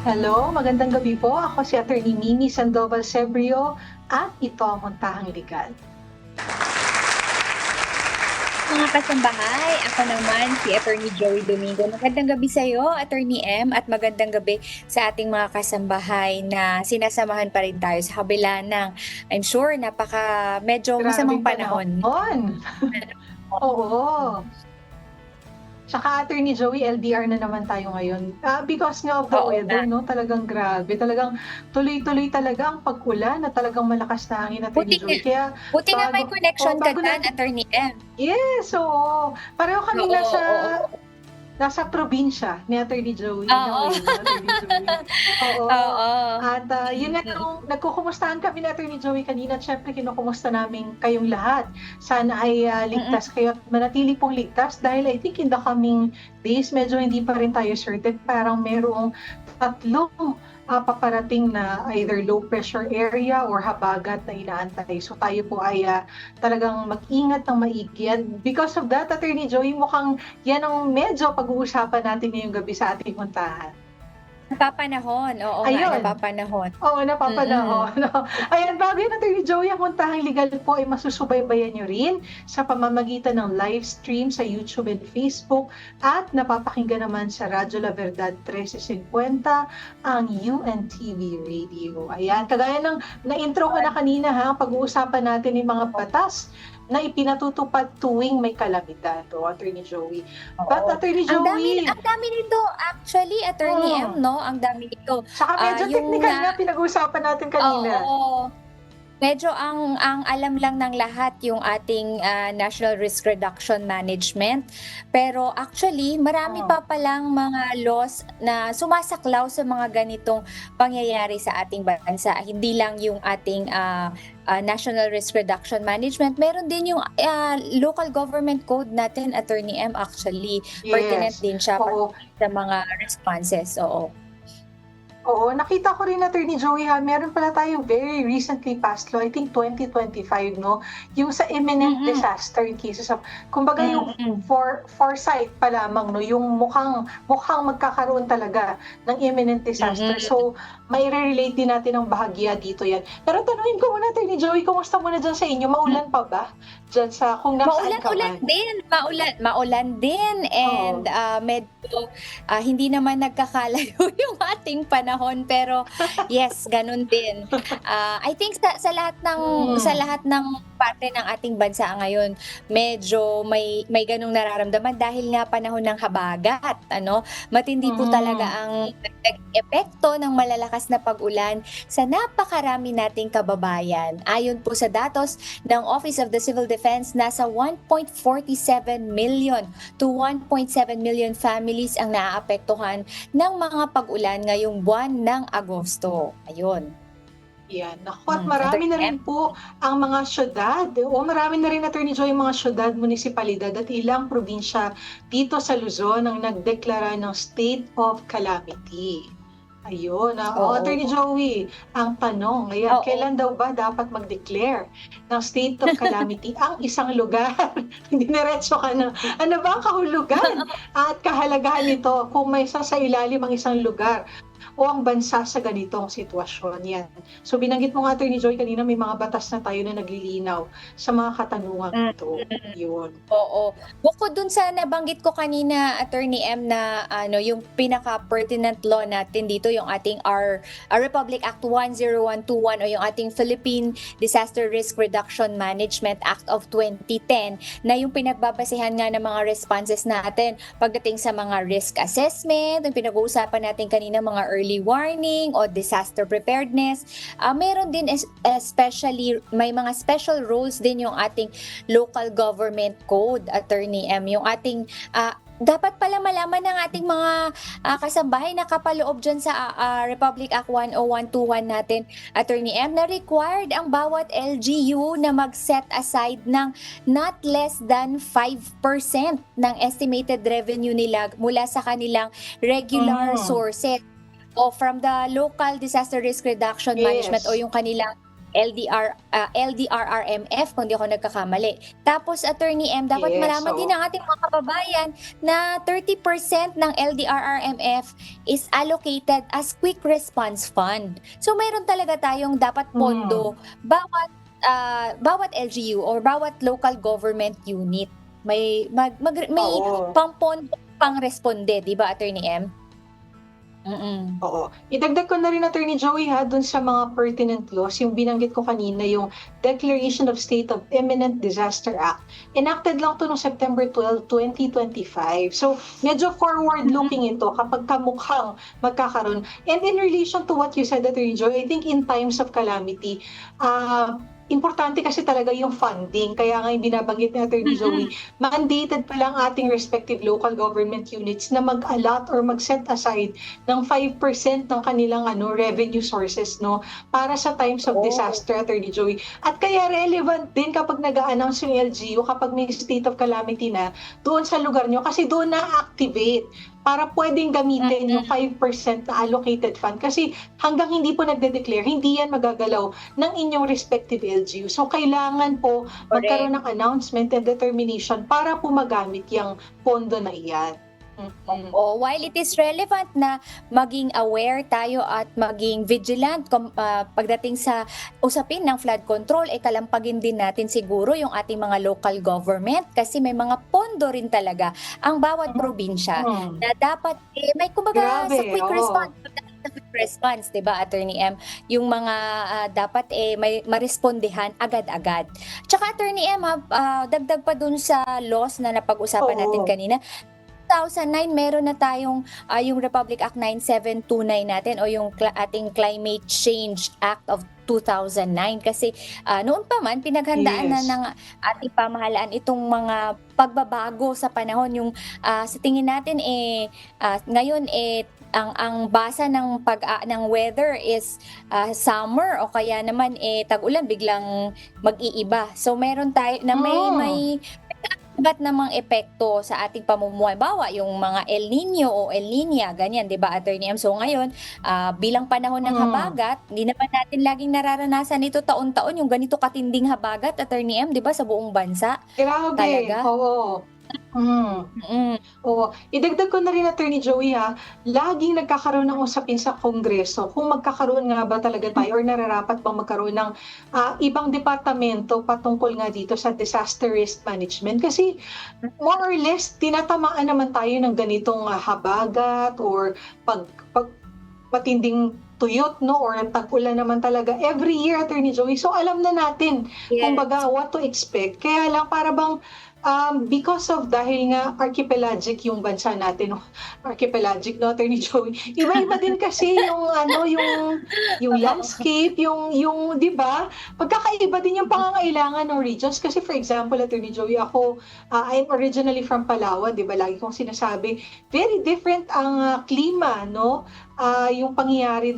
Hello, magandang gabi po. Ako si Attorney Mimi Sandoval Sebrio at ito ang Muntahang Legal. Mga kasambahay, ako naman si Attorney Joey Domingo. Magandang gabi sa iyo, Attorney M, at magandang gabi sa ating mga kasambahay na sinasamahan pa rin tayo sa kabila ng, I'm sure, medyo masamang Grabing panahon. panahon. Oo. Tsaka Attorney Joey, LDR na naman tayo ngayon. Because nga of the Oo weather, nga. no? Talagang grabe. Talagang tuloy-tuloy talaga ang pag-ulan na talagang malakas na hangin, Attorney Buti nga, Joey. Kaya buti nga may connection ka bago dyan, natin, Attorney M. yes, oo. Pareho kami Oo, oo. nasa probinsya ni Attorney Joey, in a Oo. way, no, Attorney Joey. Oo. Oo. At yun nga, nagkukumustahan kami ni Attorney Joey kanina at syempre kinukumusta namin kayong lahat. Sana ay Mm-mm. ligtas kayo at manatili pong ligtas dahil I think in the coming days, medyo hindi pa rin tayo certain. Parang merong tatlong paparating na either low pressure area or habagat na inaantay. So tayo po ay talagang mag-ingat ng maigi. And because of that, Attorney Joey, mukhang yan ang medyo pag-uusapan natin ngayong gabi sa ating puntahan. Napapanahon, oo nga, Ayun. napapanahon. Oo, Mm-mm. napapanahon, 'no. Ayan, bago yun, Attorney Joey, ang Muntahang Legal po ay masusubaybayan niyo rin sa pamamagitan ng live stream sa YouTube and Facebook at napapakinggan naman sa Radyo La Verdad 1350, ang UNTV Radio. Ayan, kagaya ng na-intro ko na kanina, pag-uusapan natin yung mga batas na ipinatutupad tuwing may kalamidad, Attorney Joey. But Oo. Attorney Joey, Ang dami nito actually, Attorney M, hmm, 'no? Ang dami nito. saka medyo Yung technical nga pinag-uusapan natin kanina. oo. Medyo ang alam lang ng lahat yung ating, National Risk Reduction Management. Pero actually marami Oh. pa palang mga laws na sumasaklaw sa mga ganitong pangyayari sa ating bansa. Hindi lang yung ating, National Risk Reduction Management, meron din yung, Local Government Code natin, Attorney M, actually. Pertinent Yes, din siya oo. sa mga responses, oo. Oo, nakita ko rin, Attorney Joey, meron pala tayong very recently passed law, I think 2025, 'no, yung sa imminent Mm, disaster in cases of kumbaga yung mm. foresight pa lamang, 'no, yung mukhang magkakaroon talaga ng imminent disaster. Mm. So, maire-relate din natin ang bahagya dito 'yan. Pero tanungin ko muna, Attorney Joey, kumusta muna diyan sa inyo, maulan pa ba? Diyan sa kung nasaan ka Maulan-ulan man? din, maulan din and, Oo. medyo, hindi naman nagkakalayo yung ating panahon pero yes, gano'n din. I think sa Hmm, lahat ng parte ng ating bansa ngayon medyo may gano'ng nararamdaman dahil nga panahon ng habagat ano. Matindi po talaga mhm. ang naging epekto ng malalakas na pag-ulan sa napakarami nating kababayan. Ayon po sa datos ng Office of the Civil Defense, nasa 1.47 million to 1.7 million families ang naaapektuhan ng mga pag-ulan ngayong buwan ng Agosto. Ayun. Yan, naku, at marami Attorney na M? rin po ang mga siyudad, o marami na rin, Attorney Joy, yung mga siyudad, munisipalidad at ilang probinsya dito sa Luzon ang nagdeklara ng state of calamity. Ayun, Attorney Oo. Joey, ang tanong, ayan, Oo. kailan daw ba dapat mag-declare ng state of calamity ang isang lugar? Diniretso ka na, ano ba ang kahulugan at kahalagahan nito kung may sasailalim ang isang lugar o ang bansa sa ganitong sitwasyon? Yan. So binanggit mo nga, Attorney Joy, kanina may mga batas na tayo na naglilinaw sa mga katanungang Mm. ito. Yun. Oo. Bukod dun sa nabanggit ko kanina, Attorney M, na ano, yung pinaka-pertinent law natin dito, yung ating Republic Act 10121 o yung ating Philippine Disaster Risk Reduction Management Act of 2010 na yung pinagbabasehan nga ng mga responses natin pagdating sa mga risk assessment, yung pinag-uusapan natin kanina mga early warning o disaster preparedness. Meron din especially, may mga special rules din yung ating local government code, Attorney M, yung ating dapat pala malaman ng ating mga kasambahay na kapaloob dyan sa Republic Act 10121 natin, Attorney M, na required ang bawat LGU na mag-set aside ng not less than 5% ng estimated revenue nila mula sa kanilang regular Mm. sources o from the local disaster risk reduction management o Yes. yung kanilang LDRRMF kung di ako nagkakamali. Tapos Attorney M, dapat Yes, malaman din oo. ng ating mga kababayan na 30% ng LDRRMF is allocated as quick response fund. So mayroon talaga tayong dapat pondo bawat LGU or bawat local government unit. May Oo. pampondo pang responde, di ba Attorney M? Oo. Idagdag ko na rin, Attorney Joey, ha, dun sa mga pertinent laws, yung binanggit ko kanina, yung Declaration of State of Imminent Disaster Act. Enacted lang to noong September 12, 2025. So, medyo forward-looking ito kapag kamukhang magkakaroon. And in relation to what you said, Attorney Joey, I think in times of calamity, importante kasi talaga yung funding. Kaya nga yung binabanggit ni Attorney Joey, mandated pa lang ating respective local government units na mag-allot or mag-set aside ng 5% ng kanilang revenue sources, no, para sa times of disaster, Attorney Joey. At kaya relevant din kapag nag-a-announce yung LGU kapag may state of calamity na doon sa lugar nyo, kasi doon na-activate para pwedeng gamitin yung 5% na allocated fund. Kasi hanggang hindi po nagde-declare, hindi yan magagalaw ng inyong respective LGU. So kailangan po magkaroon ng announcement and determination para po magamit yung pondo na iyan. While it is relevant na maging aware tayo at maging vigilant pagdating sa usapin ng flood control, kalampagin din natin siguro yung ating mga local government kasi may mga pondo rin talaga ang bawat probinsya na dapat may kumbaga sa Grabe, quick response, 'di ba Attorney M, yung mga dapat may marespondehan agad-agad. Tsaka Attorney M, dagdag pa dun sa laws na napag-usapan natin kanina. 2009 meron na tayong yung Republic Act 9729 natin o yung ating Climate Change Act of 2009 kasi noon pa man pinaghandaan na ng ating pamahalaan itong mga pagbabago sa panahon, yung sa tingin natin ngayon ang basa ng ng weather is summer o kaya naman tag-ulan biglang mag-iiba. So meron tayo na may iba't namang epekto sa ating pamumuhay. Bawa yung mga El Nino o El Niña, ganyan, di ba Attorney M? So ngayon, bilang panahon ng habagat, hindi naman natin laging nararanasan ito taon-taon, yung ganito katinding habagat, Attorney M, di ba, sa buong bansa. Grabe, talaga. Oo. Oo. Idagdag ko na rin, Attorney Joey, laging nagkakaroon ng usapin sa Kongreso kung magkakaroon nga ba talaga tayo or nararapat bang magkaroon ng ibang departamento patungkol nga dito sa disaster risk management. Kasi more or less, tinatamaan naman tayo ng ganitong habagat or pag matinding tuyot, no, or tag-ulan naman talaga every year, Attorney Joey. So alam na natin kumbaga what to expect. Kaya lang para bang because of dahil nga archipelagic yung bansa natin, archipelagic, no, Attorney Joey. Iba-iba din kasi yung yung landscape, yung 'di ba? Pagkakaiba din yung pangangailangan ng regions kasi for example, Attorney Joey, ako I'm originally from Palawan, 'di ba? Lagi kong sinasabi, very different ang klima, no? Yung pangyayari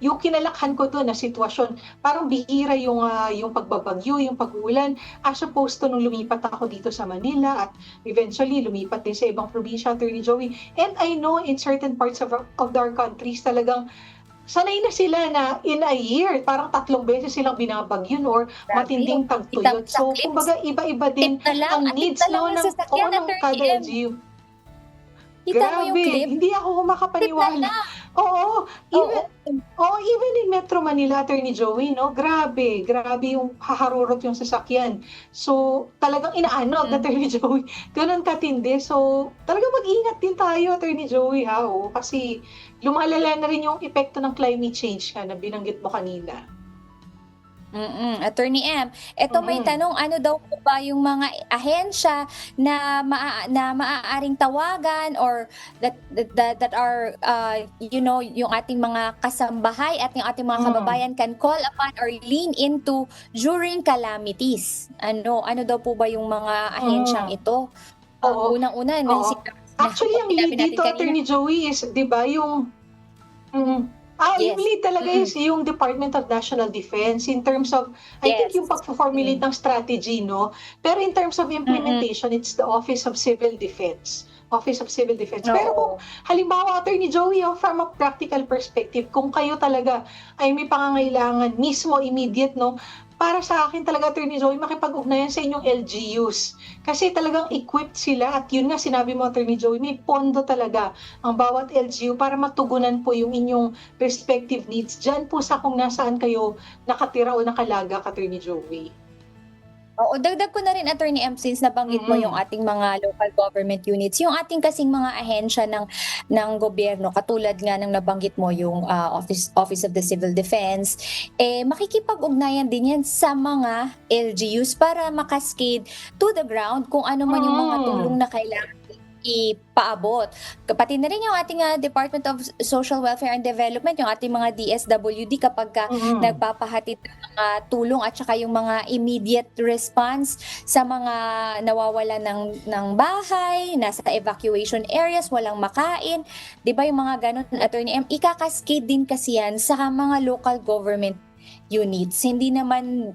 yung kinalakhan ko doon na sitwasyon, parang bihira yung pagbabagyo, yung pag-ulan, as opposed to nung lumipat ako dito sa Manila at eventually lumipat din sa ibang probinsya, Attorney Joey. And I know in certain parts of our countries talagang sanay na sila na in a year, parang 3 beses silang binabagyo or matinding tagtuyot. So, kumbaga iba-iba din ang needs ng kada LGU. Grabe, hindi ako makapaniwala. Oo, even in Metro Manila, Attorney Joey, no? Grabe yung haharurot yung sasakyan. So, talagang inaanog, Attorney Joey. Ganun katindi. So, talagang mag-ingat din tayo, Attorney Joey, kasi lumalala na rin yung epekto ng climate change na binanggit mo kanina. Attorney M, eto may tanong, ano daw po ba yung mga ahensya na maaaring tawagan or that are yung ating mga kasambahay at yung ating mga kababayan can call upon or lean into during calamities? Ano daw po ba yung mga ahensyang ito? Unang-una, actually ang lead dito, Attorney Joey, is 'di ba yung yung lead talaga is yung Department of National Defense in terms of, I think yung pag-formulate ng strategy, no? Pero in terms of implementation, it's the Office of Civil Defense Office of Civil Defense. Pero kung Oo. halimbawa, Attorney Joey, from a practical perspective, kung kayo talaga ay may pangangailangan mismo immediate, no, para sa akin talaga, Attorney Joey, makipag-ugnayan sa inyong LGUs. Kasi talagang equipped sila at yun nga sinabi mo, Attorney Joey, may pondo talaga ang bawat LGU para matugunan po yung inyong respective needs. Diyan po sa kung nasaan kayo nakatira o nakalaga, Attorney Joey. Oo, dagdag ko na rin, Attorney M, since nabanggit mo yung ating mga local government units, yung ating kasing mga ahensya ng gobyerno, katulad nga ng nabanggit mo yung Office of the Civil Defense, makikipag-ugnayan din yan sa mga LGUs para makascade to the ground kung ano man yung mga tulong na kailangan ipaabot. Pati na rin yung ating Department of Social Welfare and Development, yung ating mga DSWD kapag nagpapahatid ng mga tulong at saka yung mga immediate response sa mga nawawala ng bahay, nasa evacuation areas, walang makain. 'Di ba yung mga ganun, Attorney M, ikakascade din kasi yan sa mga local government units. Hindi naman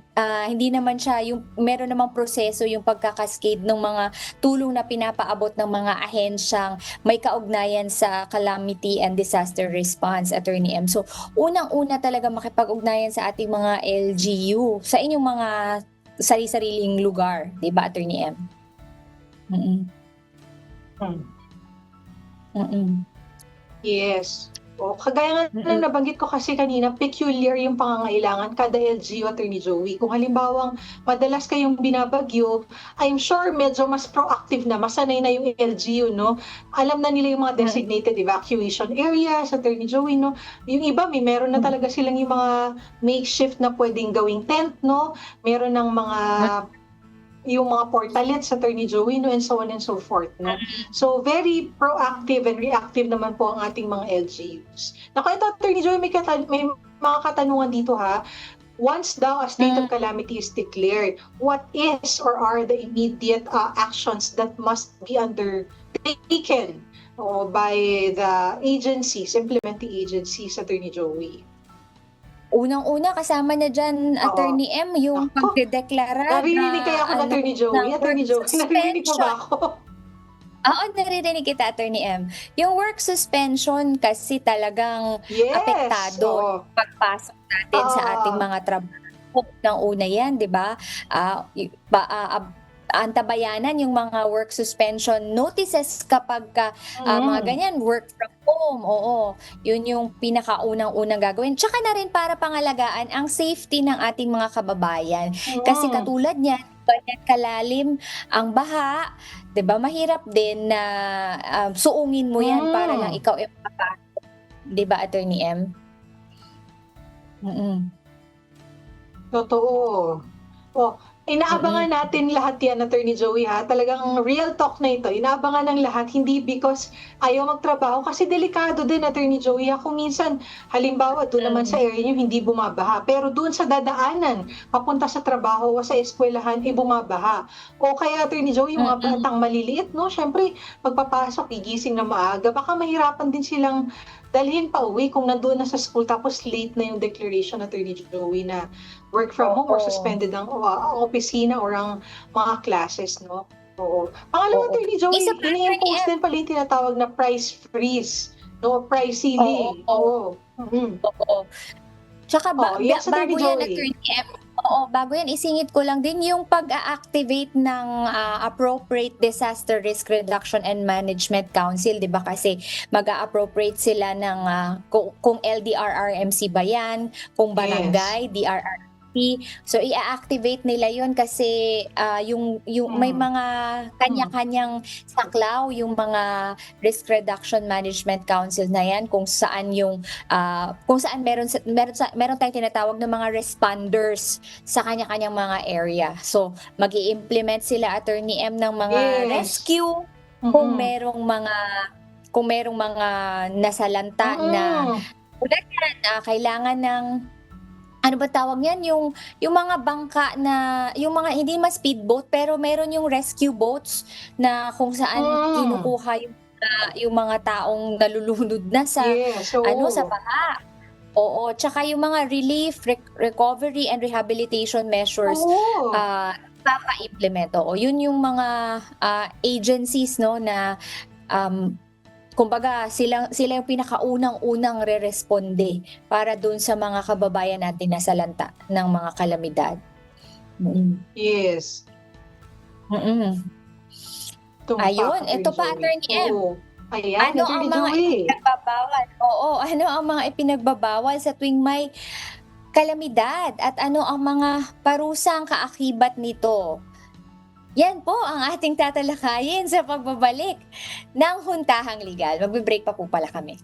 siya yung meron namang proseso yung pagkakascade ng mga tulong na pinapaabot ng mga ahensyang may kaugnayan sa calamity and disaster response, Attorney M. So, unang-una talaga makipag-ugnayan sa ating mga LGU sa inyong mga sari-sariling lugar, 'di ba, Attorney M? Mm. Mm. Yes. O, kagaya nga ng nabanggit ko kasi kanina, peculiar yung pangangailangan kada LGU, Attorney Joey. Kung halimbawang madalas kayong binabagyo, I'm sure medyo mas proactive na, masanay na yung LGU, no? Alam na nila yung mga designated evacuation areas, Attorney Joey, no? Yung iba, meron na talaga silang yung mga makeshift na pwedeng gawing tent, no? Meron ng mga yung mga portalets, Attorney Joey, no, and so on and so forth, no. So very proactive and reactive naman po ang ating mga LGUs. Naku, ito, Attorney Joey, may mga katanungan dito, ha. Once daw a state of calamity is declared, what is or are the immediate actions that must be undertaken by the agencies, implementing agencies, Attorney Joey? Unang-una kasama na diyan, Attorney M, yung pagdedeklara Naririnig kaya ako, Attorney Joey. Attorney Joey, naririnig mo ba ako? Oo, naririnig kita, Attorney M. Yung work suspension kasi talagang apektado pagpasok natin sa ating mga trabaho. Unang-una yan, di ba? Antabayanan yung mga work suspension notices kapag mga ganyan, work from home. Oo, yun yung pinakaunang-unang gagawin. Tsaka na rin para pangalagaan ang safety ng ating mga kababayan. Kasi katulad niyan, ganyan kalalim ang baha, 'di ba? Mahirap din na suungin mo yan para lang ikaw mapapasok. 'Di ba, Attorney M? Totoo. Inaabangan natin lahat yan, Attorney Joey, ha. Talagang real talk na ito. Inaabangan ng lahat, hindi because ayaw magtrabaho. Kasi delikado din, Attorney Joey, ha. Kung minsan, halimbawa, doon naman sa area nyo, hindi bumabaha. Pero doon sa dadaanan, papunta sa trabaho o sa eskwelahan, bumabaha. O kaya, Attorney Joey, yung mga batang maliliit, no? Siyempre, pagpapasok, gigising na maaga. Baka mahirapan din silang dalhin pa uwi kung nandoon na sa school tapos late na yung declaration, Attorney Joey, na work from home or suspended ang opisina or ang mga classes, no? Oo. Pangalawa, Attorney Joey, ini-impose din pala yung tinatawag na price freeze, no? Price ceiling. Oo. Tsaka bago yan, Joey. Attorney M, bago yan, isingit ko lang din yung pag-a-activate ng Appropriate Disaster Risk Reduction and Management Council, di ba? Kasi mag-a-appropriate sila ng kung LDRRMC ba yan, kung barangay, DRRMC. So i-activate nila yun kasi yung may mga kanya-kanyang saklaw yung mga Risk Reduction Management Council na yan kung saan meron tayong tinatawag ng mga responders sa kanya-kanyang mga area. So mag-i-implement sila, Attorney M, ng mga rescue kung merong mga nasalanta na ulan yan, kailangan ng ano ba tawag yan? Yung mga bangka na, yung mga hindi mas speedboat, pero meron yung rescue boats na kung saan kinukuha yung mga taong nalulunod na sa sa baha. Oo, tsaka yung mga relief, recovery and rehabilitation measures papa-implement. Oo, yun yung mga agencies, no, na kumbaga sila yung pinakaunang-unang re-responde para dun sa mga kababayan natin na salanta ng mga kalamidad. Yes. Tumpak, Ayun, ito pa, Joey. Attorney M. Oo. Ayan, Ano Attorney ang mga Joey. ipinagbabawal? Oo, ano ang mga ipinagbabawal sa tuwing may kalamidad at ano ang mga parusang kaakibat nito? Yan po ang ating tatalakayin sa pagbabalik ng Huntahang Legal. Magbe-break pa po pala kami.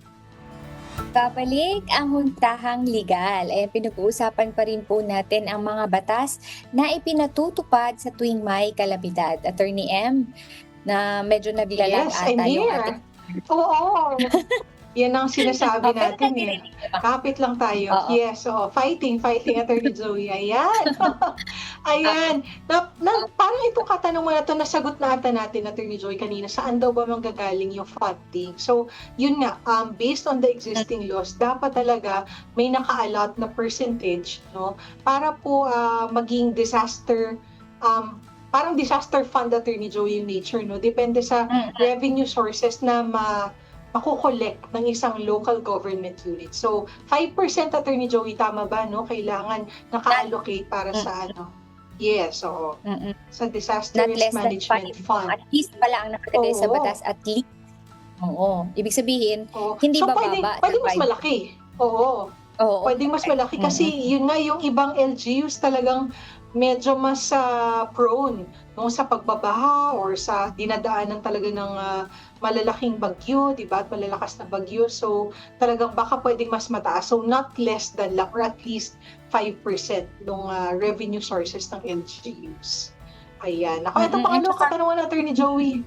Babalik ang Huntahang Legal. Ayan, pinag-uusapan pa rin po natin ang mga batas na ipinatutupad sa tuwing may kalamidad. Attorney M, na medyo naglalag Yes, I'm ata yung here. ating... Oo. Yan ang sinasabi Pero natin eh. naririnig niyo ba? Kapit lang tayo. Oo. Yes, oo. Fighting, Attorney Joey. Ayan. Ayan. Parang itong katanungan na ito, nasagot na ata natin, Attorney Joey, kanina. Saan daw ba manggagaling yung funding? So, yun nga, based on the existing laws, dapat talaga may naka-allot na percentage, no? Para po maging disaster, parang disaster fund, Attorney Joey, yung nature, no? Depende sa revenue sources na makukolect ng isang local government unit. So, 5% Attorney Joey, tama ba, no? Kailangan naka-allocate para sa ano? Yes, oo. Sa Disaster Not Risk less than Management 5. Fund. At least pala ang nakalagay sa Oo. batas, at least. Oo. Ibig sabihin, Oo. hindi So, bababa. pwede mas malaki. Oo. Oo. Pwede mas malaki kasi yun nga, yung ibang LGUs talagang medyo mas prone, no, sa pagbabaha or sa dinadaanan talaga ng malalaking bagyo, di ba? At malalakas na bagyo. So, talagang baka pwedeng mas mataas. So, not less than lang or at least 5% ng revenue sources ng LGUs. Ayan. Ako, ito pangalawang katanungan, Attorney Joey.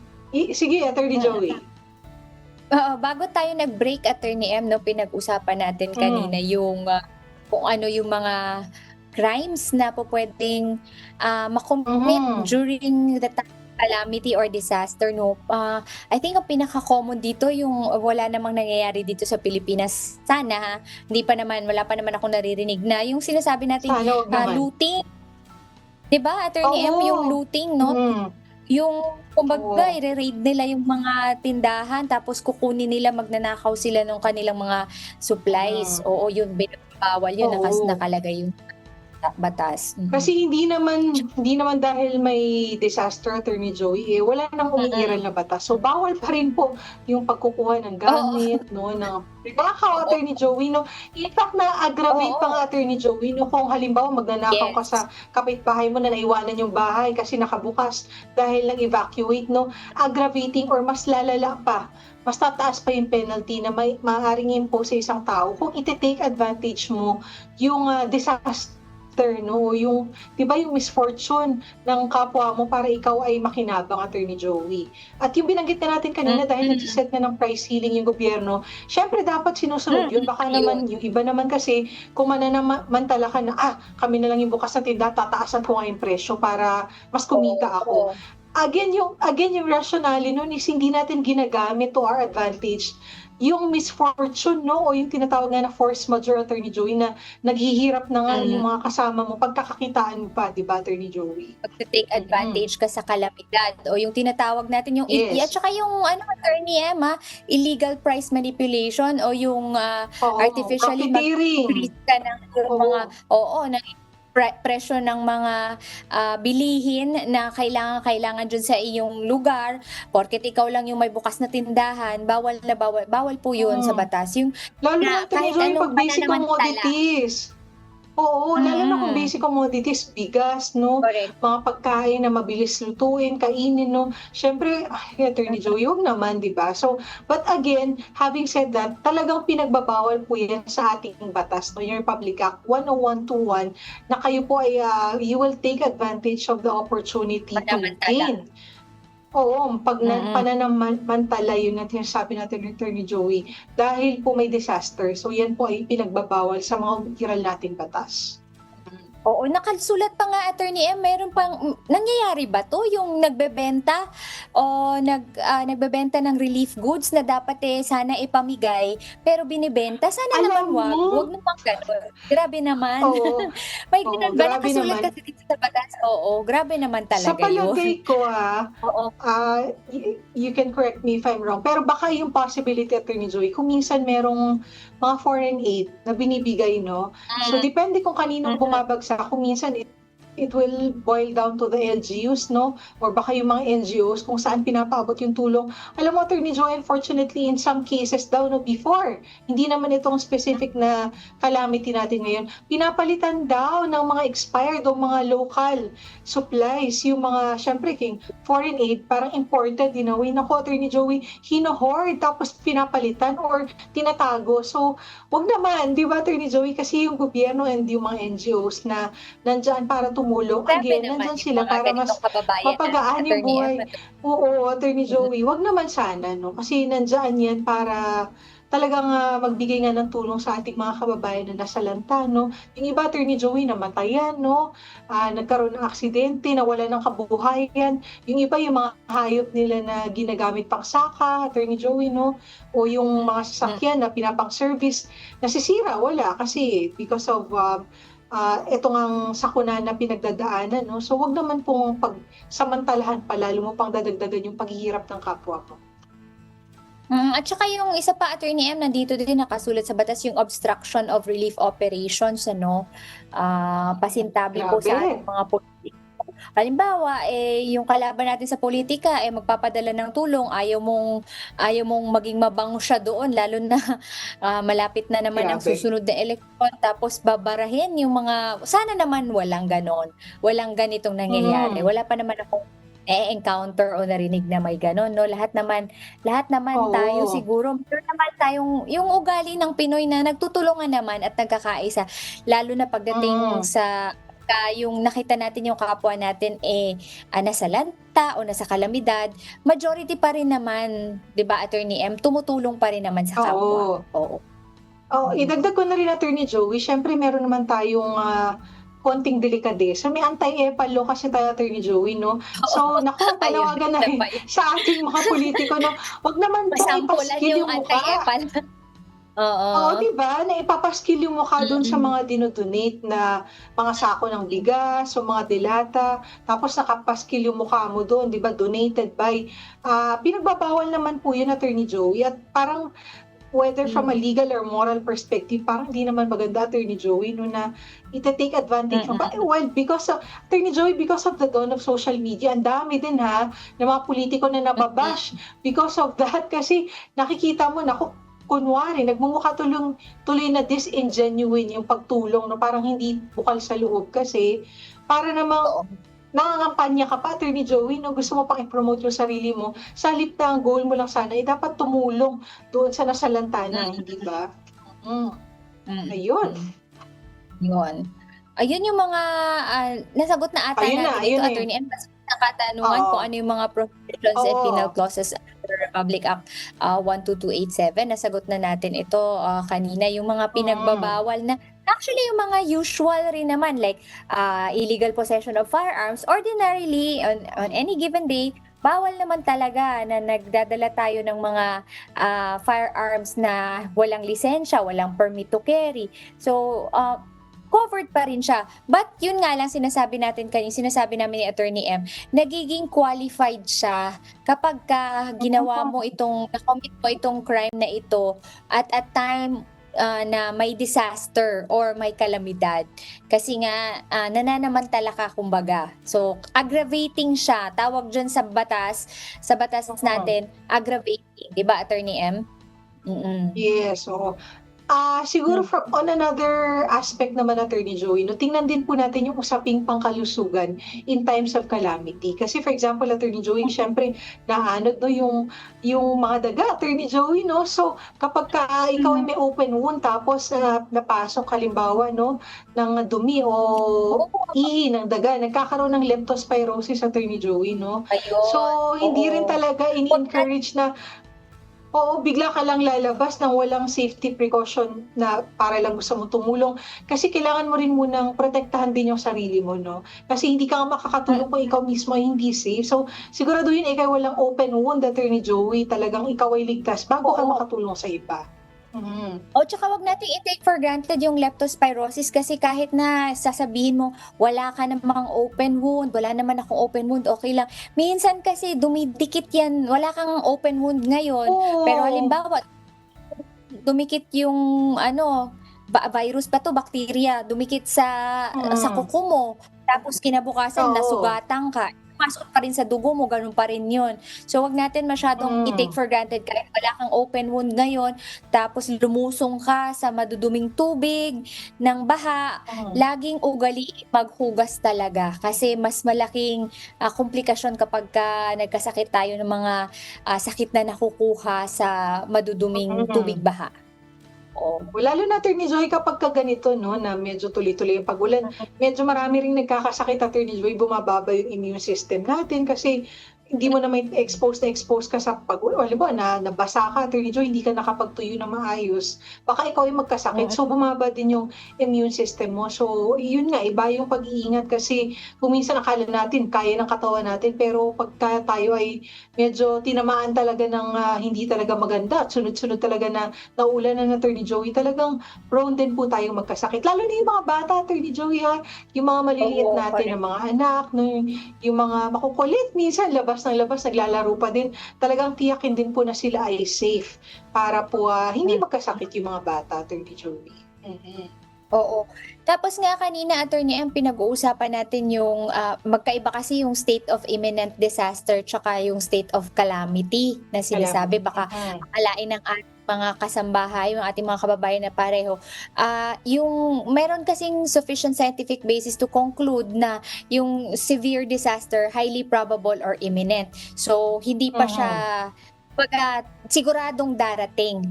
Sige, Attorney Joey. Bago tayo nag-break, Attorney M, no, pinag-usapan natin kanina yung kung ano yung mga crimes na po pwedeng makommit during the time of calamity or disaster, no. I think ang pinaka-common dito yung wala namang nangyayari dito sa Pilipinas. Sana, wala pa naman akong naririnig na yung sinasabi natin looting. 'Di ba, Attorney M, yung looting, no? Yung kumbaga i-raid nila yung mga tindahan tapos kukunin nila, magnanakaw sila ng kanilang mga supplies. Oo, yun bawal yun, nakalagay yung batas. Kasi hindi naman dahil may disaster, Attorney Joey, wala nang umiiral na batas. So bawal pa rin po yung pagkukuha ng gamit, no, ng nakaw, Attorney Joey, no. In fact, na-aggravate pa nga, Attorney Joey, no, kung halimbawa magnanakaw ka sa kapitbahay mo na naiwanan yung bahay kasi nakabukas dahil nag-evacuate, no. Aggravating or mas lalala pa, mas tataas pa yung penalty na maaaring impose sa isang tao kung iti-take advantage mo yung disaster, no, yung 'di ba yung misfortune ng kapwa mo para ikaw ay makinabang, Attorney Joey. At yung binanggit na natin kanina, dahil nagsiset na ng price ceiling yung gobyerno, syempre dapat sinusunod yun. Baka naman yung iba naman kasi kung mananamantala ka na kami na lang yung bukas na tindahan, tataasan ko nga yung presyo para mas kumita ako. Again yung rationale nun is hindi natin ginagamit to our advantage yung misfortune, no, o yung tinatawag nga na force majeure, Attorney Joey, na naghihirap na nga yung mga kasama mo, pagkakakitaan mo pa, di ba, Attorney Joey? Pag-take advantage ka sa kalamidad o yung tinatawag natin yung at saka yung Attorney M, illegal price manipulation o yung artificially profiteering ka ng mga ng presyo ng mga bilihin na kailangan dyan sa iyong lugar, porket ikaw lang yung may bukas na tindahan, bawal po yun sa batas. Yung lalo na kahit yung anong pag-basic pananamantala. commodities. Oo, lalo na kung basic commodities, bigas, no? Correct. Mga pagkain na mabilis lutuin, kainin, no? Siyempre, Attorney Joey, huwag naman, di ba? So, but again, having said that, talagang pinagbabawal po yan sa ating batas, no? Yung Republic Act 10121, na kayo po ay, you will take advantage of the opportunity to gain. Oo, pag pananamantala, yun natin sabi natin ni Attorney Joey, dahil po may disaster. So yan po ay pinagbabawal sa mga umiiral nating batas. Oo, nakasulat pa nga Attorney M, meron pang nangyayari ba 'to, yung nagbebenta o nagbebenta ng relief goods na dapat, sana ipamigay pero binibenta? Sana Alam naman 'wag, mo 'wag naman gano'n. Grabe naman. oo, May oo, gano'n ba? grabe Nakasulat naman. kasi dito sa batas, oo, grabe naman Sa talaga 'yun. palagay ko, Oo, you can correct me if I'm wrong, pero baka yung possibility, Attorney Joy, kung minsan merong mga foreign aid na binibigay, 'no? So, mm, depende kung kaninong mm. bumabagsak, kung minsan it will boil down to the LGUs, 'no? Or baka yung mga NGOs kung saan pinapaabot yung tulong. Alam mo, Attorney Joy, unfortunately, in some cases daw, 'no, before, hindi naman itong specific na calamity natin ngayon, pinapalitan daw ng mga expired o mga local supplies, yung mga, syempre, king foreign aid, parang imported in a way. Naku, Attorney Joey, hino-hoard, tapos pinapalitan or tinatago. So, wag naman, di ba, Attorney Joey, kasi yung gobyerno and yung mga NGOs na nandyan para tumulong, Grabe again, naman nandyan yung sila mga para ganitong mas kababayan natin mapagaan yung Attorney M, buhay. Oo, Attorney mm. Joey, wag naman sana, no? Kasi nandyan yan para talagang magbigay nga ng tulong sa ating mga kababayan na nasalanta, no? Yung iba, Attorney Joey, namatayan, no? Nagkaroon ng aksidente, nawala ng kabuhayan. Yung iba, yung mga hayop nila na ginagamit pang saka, Attorney Joey, no? O yung mga Mm. sasakyan na pinapang service, nasisira, wala. Kasi because of ito ngang sakuna na pinagdadaanan, no? So, wag naman pong pagsamantalahan pa, lalo mo pang dadagdagan yung paghihirap ng kapwa mo. At saka yung isa pa Attorney M, nandito din nakasulat sa batas yung obstruction of relief operations ano, pasintabi po sa Grabe. ating mga pulitiko. Halimbawa, yung kalaban natin sa politika, magpapadala ng tulong, ayaw mong maging mabango siya doon lalo na, malapit na naman ang Grabe. susunod na eleksyon tapos babarahin yung mga sana naman walang gano'n, walang ganitong nangyayari. Mm. Wala pa naman akong encounter o narinig na may gano'n 'no, lahat naman tayo Oo. siguro meron naman tayong yung ugali ng Pinoy na nagtutulungan naman at nagkakaisa, lalo na pagdating Mm. sa yung nakita natin yung kapwa natin, nasalanta o nasa kalamidad, majority pa rin naman, 'di ba Attorney M, tumutulong pa rin naman sa kapwa. Oo. Oo. Oo, Mm. idagdag ko na rin, Attorney Joey, siyempre meron naman tayong, konting delikadesa. May anti-EPAL law kasi tayo, Attorney Joey, 'no? Oo, So, naku, ayun panawagan na isa rin pa yun. sa ating mga pulitiko, 'no, wag naman pong Masampulan ipaskil yung yung mukha. anti-EPAL. Oo. Oo, 'di ba, na ipapaskil yung mukha dun sa Mm. mga dino-donate na mga sako ng bigas o mga delata, tapos nakapaskil yung mukha mo dun, 'di ba, donated by. Pinagbabawal naman po yun, Attorney Joey, at parang whether from a Hmm. legal or moral perspective, parang hindi naman maganda, Attorney Joey, 'no, na ite-take advantage mo. But, Mm. well, because of Attorney Joey, because of the dawn of social media, ang dami din, ng mga pulitiko na nababash Mm. because of that. Kasi nakikita mo, naku, kunwari nagmumukha tuloy na disingenuine yung pagtulong, 'no, parang hindi bukal sa loob kasi para namang Totoo. nangangampanya ka pa, Attorney Joey, 'no, gusto mo pang i-promote yung sarili mo, sa halip na ang goal mo lang sana ay dapat tumulong doon sa nasalanta na, hindi Mm. ba? Mm, Mm. ayun. Mm. Yun. Ayun yung mga, nasagot na ata natin dito Ayun na, eh. Attorney M, kasi sa katanungan kung Oo, ano yung mga prohibitions and penal oo. clauses under Republic Act 12287, nasagot na natin ito kanina. Yung mga Mm. pinagbabawal na actually yung mga usual rin naman like illegal possession of firearms, ordinarily on any given day, bawal naman talaga na nagdadala tayo ng mga firearms na walang lisensya, walang permit to carry. So, covered pa rin siya. But yun nga lang sinasabi namin ni Attorney M, nagiging qualified siya kapagka ginawa mo na-commit mo itong crime na ito at a time na may disaster or may kalamidad. Kasi nga nananamantala ka kumbaga. So aggravating siya. Tawag diyan sa batas Mm. natin, aggravating, 'di ba Attorney M? Mm. Yes, oo. Siguro Hmm. on another aspect naman, Attorney Joey, 'no, tingnan din po natin yung usaping pangkalusugan in times of calamity. Kasi for example, Attorney Joey, siyempre naanod, 'no, yung mga daga, Attorney Joey, 'no. So kapagka ikaw ay Mhm. may open wound tapos, napasok halimbawa, 'no, ng dumi o Oo, ihi ng daga, nagkakaroon ng leptospirosis, Attorney Joey, 'no. ayun, So hindi rin oo. talaga Importante ini-encourage na Oo, bigla ka lang lalabas ng walang safety precaution na para lang gusto mong tumulong. Kasi kailangan mo rin munang protektahan din yung sarili mo 'no, kasi hindi ka nga makakatulong kung ikaw mismo ay hindi safe. So, siguraduhin ikaw walang open wound, Attorney Joey, talagang ikaw ay ligtas bago ka Oo. makatulong sa iba. Mm. O tsaka wag nating i-take for granted yung leptospirosis kasi kahit na sasabihin mo, "Wala ka namang open wound, wala naman akong open wound, okey lang." Minsan kasi dumidikit yan, wala kang open wound ngayon, pero Oo, halimbawa dumikit yung ano, virus ba 'to, bacteria, dumikit sa mm, kuko mo, tapos kinabukasan oo, nasugatan ka, pumasok pa rin sa dugo mo, gano'n pa rin 'yun. So, wag natin masyadong i-take mm, for granted kahit wala kang open wound ngayon, tapos lumusong ka sa maduduming tubig, ng baha, hmm. laging ugaliing maghugas talaga kasi mas malaking, komplikasyon kapagka nagkasakit tayo ng mga, sakit na nakukuha sa maduduming tubig, Mm. baha. Oo. Lalo na Attorney Joy kapagka ganito 'no, na medyo tuloy-tuloy yung pag-ulan, medyo marami ring nagkakasakit Attorney Joy, bumababa yung immune system natin kasi hindi mo na expose na expose ka sa halimbawa na nabasa ka Attorney Joy, hindi ka nakapagtuyo ng maayos, baka ikaw ay magkasakit. Mm, So, bumaba din yung immune system mo. So, yun nga iba yung pag-iingat kasi kung minsan akala natin kaya ng katawan natin, pero pagka tayo ay medyo tinamaan talaga ng, hindi talaga maganda at sunod-sunod talaga na naulan ng Attorney Joey, talagang prone din po tayong magkasakit. Lalo na yung mga bata, Attorney Joey ha, yung mga maliliit oo, natin na correct. mga anak, no, yung mga makukulit, minsan labas ng labas, naglalaro pa din. Talagang tiyakin din po na sila ay safe para po hindi Hmm, magkasakit yung mga bata, Attorney Joey. Mm. oo. Tapos nga kanina attorney ang pinag-uusapan natin yung, magkaiba kasi yung state of imminent disaster tsaka yung state of calamity na sinasabi. Calamity. Baka akalain ng ating mga kasambahay, yung ating mga kababayan na pareho, yung meron kasing sufficient scientific basis to conclude na yung severe disaster highly probable or imminent. So, hindi pa siya Mm. kumbaga siguradong darating.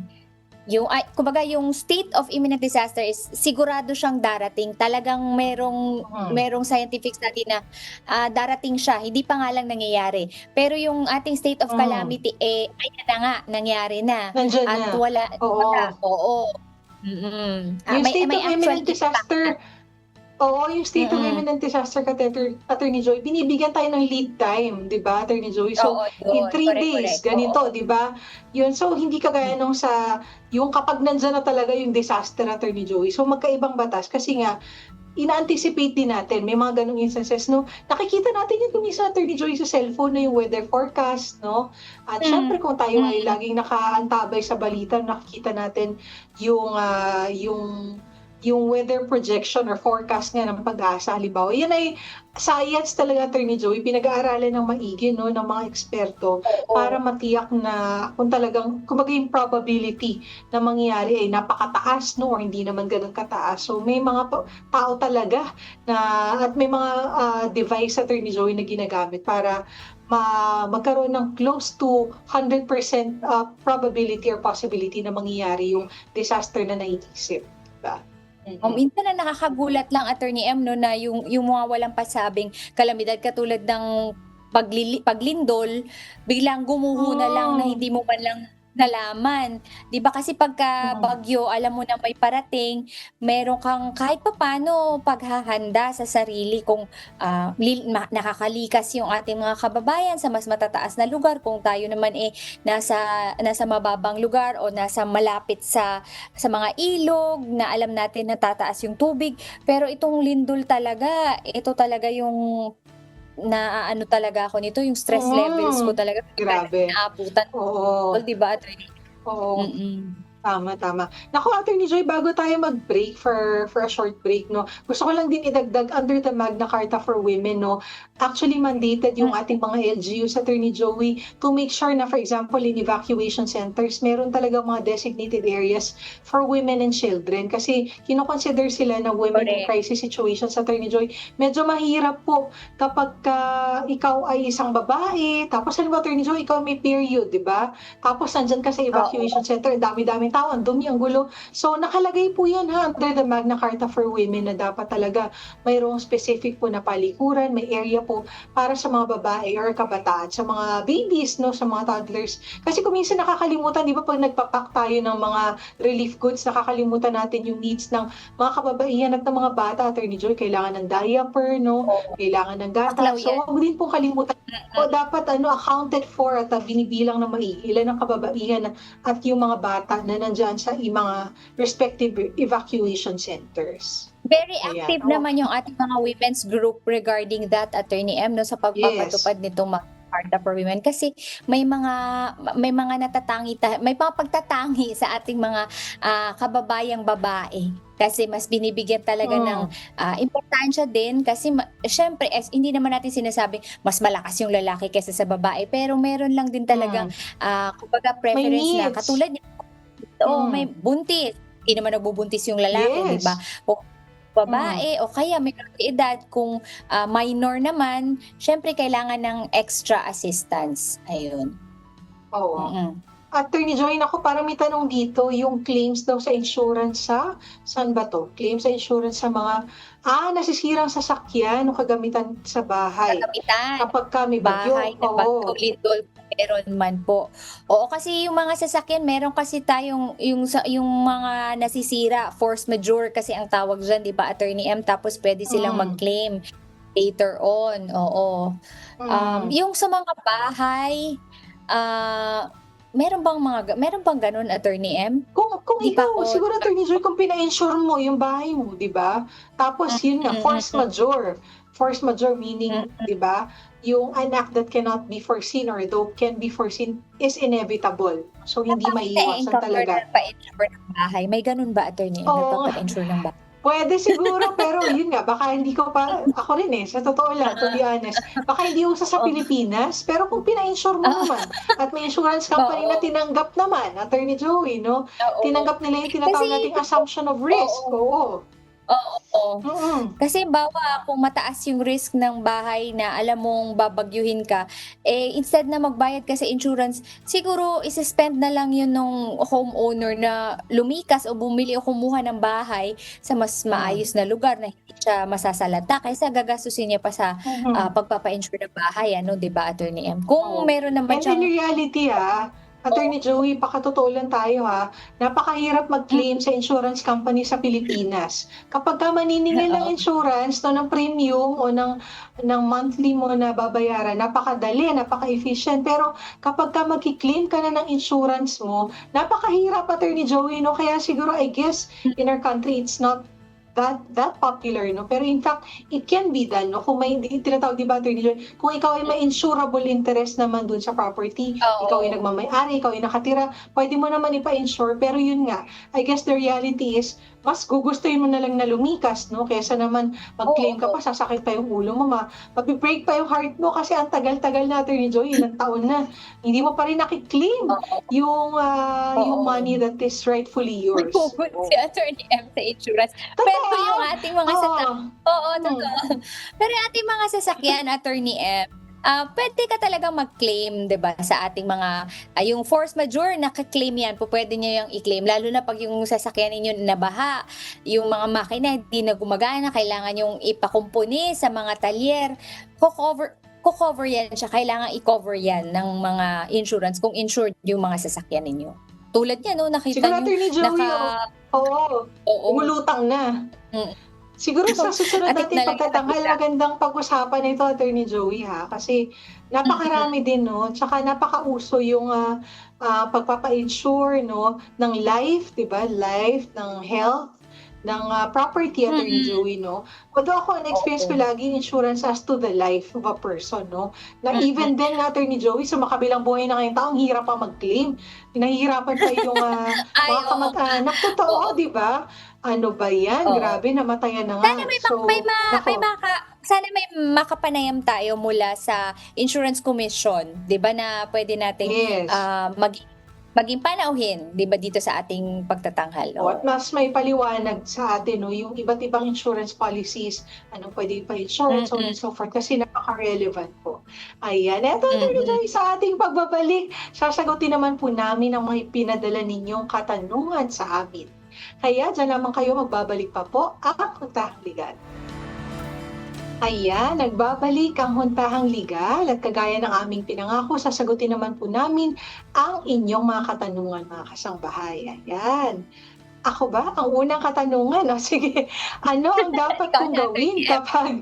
Kumbaga yung state of imminent disaster is sigurado siyang darating, talagang merong Mm. merong scientific study na, darating siya, hindi pa nga lang nangyayari. Pero yung ating state of Mm. calamity, ayan na nga, nangyari na Nandiyan at na. wala Oo. kumbaga oo, Yung may state may of actual imminent impact na. disaster. Oo, yung state of Mm, imminent disaster kasi Attorney Joy, binibigyan tayo ng lead time, 'di ba, Attorney Joy? So, oo in yun, 3 days, correct, oo. ganito, 'di ba? Yun, so hindi kagaya nung yung kapag nandiyan na talaga yung disaster, Attorney Joy. So, magkaibang batas kasi nga ina-anticipate din natin, may mga gano'ng instances 'no, nakikita natin yun kung minsan, Attorney Joy, sa cellphone na yung weather forecast 'no, at Hmm, siyempre kung tayo ay mm. laging nakaantabay sa balita, nakikita natin yung, yung weather projection or forecast nga ng Pag-asa halimbawa, yan ay science talaga, Attorney Joey, pinag-aaralan ng maigi 'no, ng mga eksperto para Oo, matiyak na kung talagang kumbaga yung probability na mangyari ay napakataas 'no or hindi naman gano'n kataas. So may mga tao talaga na at may mga, device, Attorney Joey, na ginagamit para magkaroon ng close to 100% probability or possibility na mangyayari yung disaster na naiisip, 'di ba? Mm. minsan na nakakagulat lang Attorney M 'no, na yung mga walang pasabing kalamidad katulad ng paglindol, biglang gumuho na lang na Hmm, hindi mo man lang nalaman. 'Di ba kasi pagka mm, bagyo alam mo na may parating, meron kang kahit papaano paghahanda sa sarili kung, nakakalikas yung ating mga kababayan sa mas matataas na lugar, kung tayo naman, nasa mababang lugar o nasa malapit sa mga ilog na alam natin na tataas yung tubig. Pero itong lindol talaga, ito talaga yung naaano talaga ako nito, yung stress levels ko talaga pagka grabe. naabutan ng lindol, Oo, 'di ba attorney? oo. Mm. Tama, tama. Naku, Attorney Joy, bago tayo mag-break for a short break 'no, gusto ko lang din idagdag under the Magna Carta for Women 'no, actually mandated yung ating mga LGUs, Attorney Joey, to make sure na for example in evacuation centers meron talagang mga designated areas for women and children kasi kino-consider sila na women in Correct. crisis situations, Attorney Joy. Medyo mahirap po kapagka ikaw ay isang babae tapos halimbawa, Attorney Joy, ikaw may period, 'di ba? Tapos nandiyan ka sa Oo, evacuation center, ang dami-daming tao, ang dumi, ang gulo. So nakalagay po 'yan under the Magna Carta for Women na dapat talaga mayroong specific po na palikuran, may area po para sa mga babae or kabataan, sa mga babies 'no, sa mga toddlers. Kasi kung minsan nakakalimutan 'di ba 'pag nagpa-pack tayo ng mga relief goods, nakakalimutan natin yung needs ng mga kababaihan at ng mga bata, Attorney Joy. Kailangan ng diaper 'no, Oo, kailangan ng saklaw gatas. So yan. wag din pong kalimutan o Mm. dapat accounted for at binibilang ng maigi ilan ang kababaihan at yung mga bata na nandiyan sa mga respective evacuation centers. Very Ayan, active naman yung ating mga women's group regarding that, Attorney M, 'no, sa yes. pagpapatupad nitong Magna Carta for Women. Kasi may mga may mga pagtatangi sa ating mga, kababayang babae. Kasi mas binibigyan talaga ng, Mm, importansya din kasi siyempre hindi naman natin sinasabing mas malakas yung lalaki kaysa sa babae, pero meron lang din talagang, mm. kumbaga May preference na needs. katulad niyan, oo, may Mm, buntis, hindi naman nagbubuntis yung lalaki, 'di ba? yes. Kung Mm, babae o kaya menor de edad, kung, minor naman, siyempre kailangan ng extra assistance, ayun. oo. Mm. Attorney Joy, naku, parang may tanong dito, yung claims daw sa insurance sa saan ba 'to? Claim sa insurance sa mga, nasisirang sasakyan o kagamitan sa bahay Kagamitan, kapagka may bahay bagyo, na bagyo, oo. lindol kung meron man po. Oo, kasi yung mga sasakyan meron kasi tayong yung mga nasisira, force majeure kasi ang tawag diyan, 'di ba, Attorney M, tapos puwede silang Mm, mag-claim later on, oo. mm. Yung sa mga bahay, ah, meron bang gano'n, Attorney M? Kung Hindi pa ikaw ako siguro, Attorney Joy, kung pina-insure mo yung bahay mo, 'di ba? Tapos yun nga, mm, force majeure. Force majeure mm. meaning, 'di ba, yung an act that cannot be foreseen or though can be foreseen is inevitable. So hindi Bakit maiiwasan na-e-encounter na talaga. nagpa-insure ng bahay? May gano'n ba, Attorney M, Oo nga. nagpapa-insure ng bahay? Puwede siguro, pero yun nga, baka hindi ko pa ako rin, sa totoo lang, to be honest, baka hindi uso sa Oo, Pilipinas, pero kung pina-insure mo oo, naman at may insurance company na oo, tinanggap naman, Attorney Joey 'no, oo. tinanggap nila yung Kasi tinatawag nating assumption of oo, risk, oo. oo. Mm, Kasi halimbawa kung mataas yung risk ng bahay na alam mong babagyuhin ka, instead na magbayad ka sa insurance, siguro ise-spend na lang yun nung homeowner na lumikas o bumili o kumuha ng bahay sa mas hmm, maayos na lugar na hindi siya masasalanta kaysa gagastusin niya pa sa, mhm. pagpapa-insure ng bahay ano, 'di ba, Attorney M? Kung Oo. meron naman And in siyang reality, oo, Attorney Joey, pakatotoo lang tayo, napakahirap mm, mag-claim sa insurance company sa Pilipinas. Kapagka maniningil ng oo, insurance 'no, ng premium o ng monthly mo na babayaran, napakadali, napaka-efficient. Pero kapagka magki-claim ka na ng insurance mo, napakahirap, Attorney Joey 'no. Kaya siguro I guess in our country it's not that popular 'no, pero in fact it can be done 'no, kung may tinatawag, 'di ba, Attorney Joy, kung ikaw ay may insurable interest naman dun sa property, ikaw ay oo, nagmamay-ari, ikaw ay nakatira, puwede mo naman ipa-insure. Pero yun nga, I guess the reality is mas gugustuhin mo na lang na lumikas 'no, kaysa naman mag-claim ka oo, pa, sasakit pa yung ulo mo, mabe-break pa yung heart mo kasi ang tagal-tagal na, Attorney Joy, ilang taon na, hindi mo pa rin naki-claim oo, yung oo. money that is rightfully yours. Nahuhuli si Oo. Attorney M sa insurance. Pero yung Totoo, ating mga oo. oo, Hmm, totoo. Pero yung ating mga sasakyan, Attorney M, puwede ka talagang mag-claim, 'di ba, sa ating mga, yung force majeure naka-claim 'yan, pupuwede niyo yang i-claim lalo na 'pag yung sasakyan ninyo nabaha, yung mga makina hindi na gumagana, kailangan niyong ipakumpuni sa mga talyer, ko-cover 'yan siya, kailangang i-cover 'yan ng mga insurance kung insured yung mga sasakyan ninyo. Tulad niyan 'no, nakita siguro, niyo Attorney Joey, oo, oo, umulutang na. mm. Siguro sa susunod Atid na nating lang yung pagtatanghal nakita. magandang pag-usapan ito, Attorney Joey, kasi Mm, napakarami din 'no, tsaka napakauso yung, pagpapa-insure 'no, ng life, 'di ba, life, ng health, ng, property, Attorney mm, Joey 'no. Although ako ang experience oo, ko lagi insurance as to the life of a person 'no, na mm, even then, Attorney Joey, sa makabilang buhay na ngayong tao ang hirap pa mag-claim. Nahihirapan pa yung, ay mga oo, kamag-anak, oo, totoo, 'di ba? Ano ba 'yan, oo. grabe, namatayan na nga. Sana may mak So, may naku, sana may makapanayam tayo mula sa Insurance Commission, 'di ba, na puwede nating, yes. ah, maging panauhin, 'di ba, dito sa ating pagtatanghal. At mas may paliwanag sa atin 'no, yung iba't ibang insurance policies, anong puwede pa-insure, so on and Mm, so forth, kasi napaka-relevant po. Ayan, eto Attorney mm. Joy, sa ating pagbabalik, sasagutin naman po namin ang mga pinadala ninyong katanungan sa amin. Kaya diyan lamang kayo, magbabalik pa po ang Puntahang Legal. Ayan, nagbabalik ang Huntahang Legal at kagaya ng aming pinangako, sasagutin naman po namin ang inyong mga katanungan, mga kasangbahay. Ayan. Ako ba? Ang unang katanungan, o sige, ano ang dapat Ikaw kong na, gawin Attorney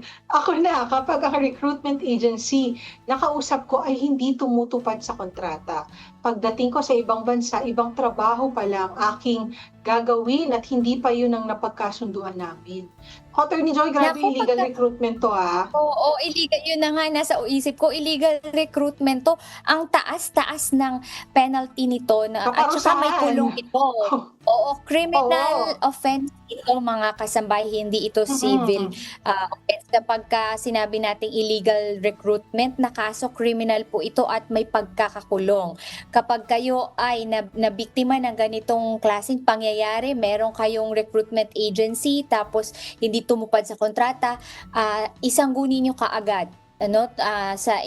M. kapag ang recruitment agency na kausap ko ay hindi tumutupad sa kontrata? Pagdating ko sa ibang bansa, ibang trabaho pala ang aking gagawin at hindi pa yun ang napagkasunduan namin. Attorney Joy, grabe Naku, illegal recruitment to, ah. oo, illegal yun na nga nasa isip ko, illegal recruitment 'to. Ang taas-taas ng penalty nito na at saka may Kaparusahan. kulong ito. Oo, criminal Oo. offense ito mga kasambay, hindi ito civil Mm. offense. Kapagka sinabi nating illegal recruitment na kaso, criminal po ito at may pagkakakulong. Kapag kayo ay nabiktima ng ganitong klaseng pangyayari, meron kayong recruitment agency tapos hindi tumupad sa kontrata, isanggunin niyo kaagad sa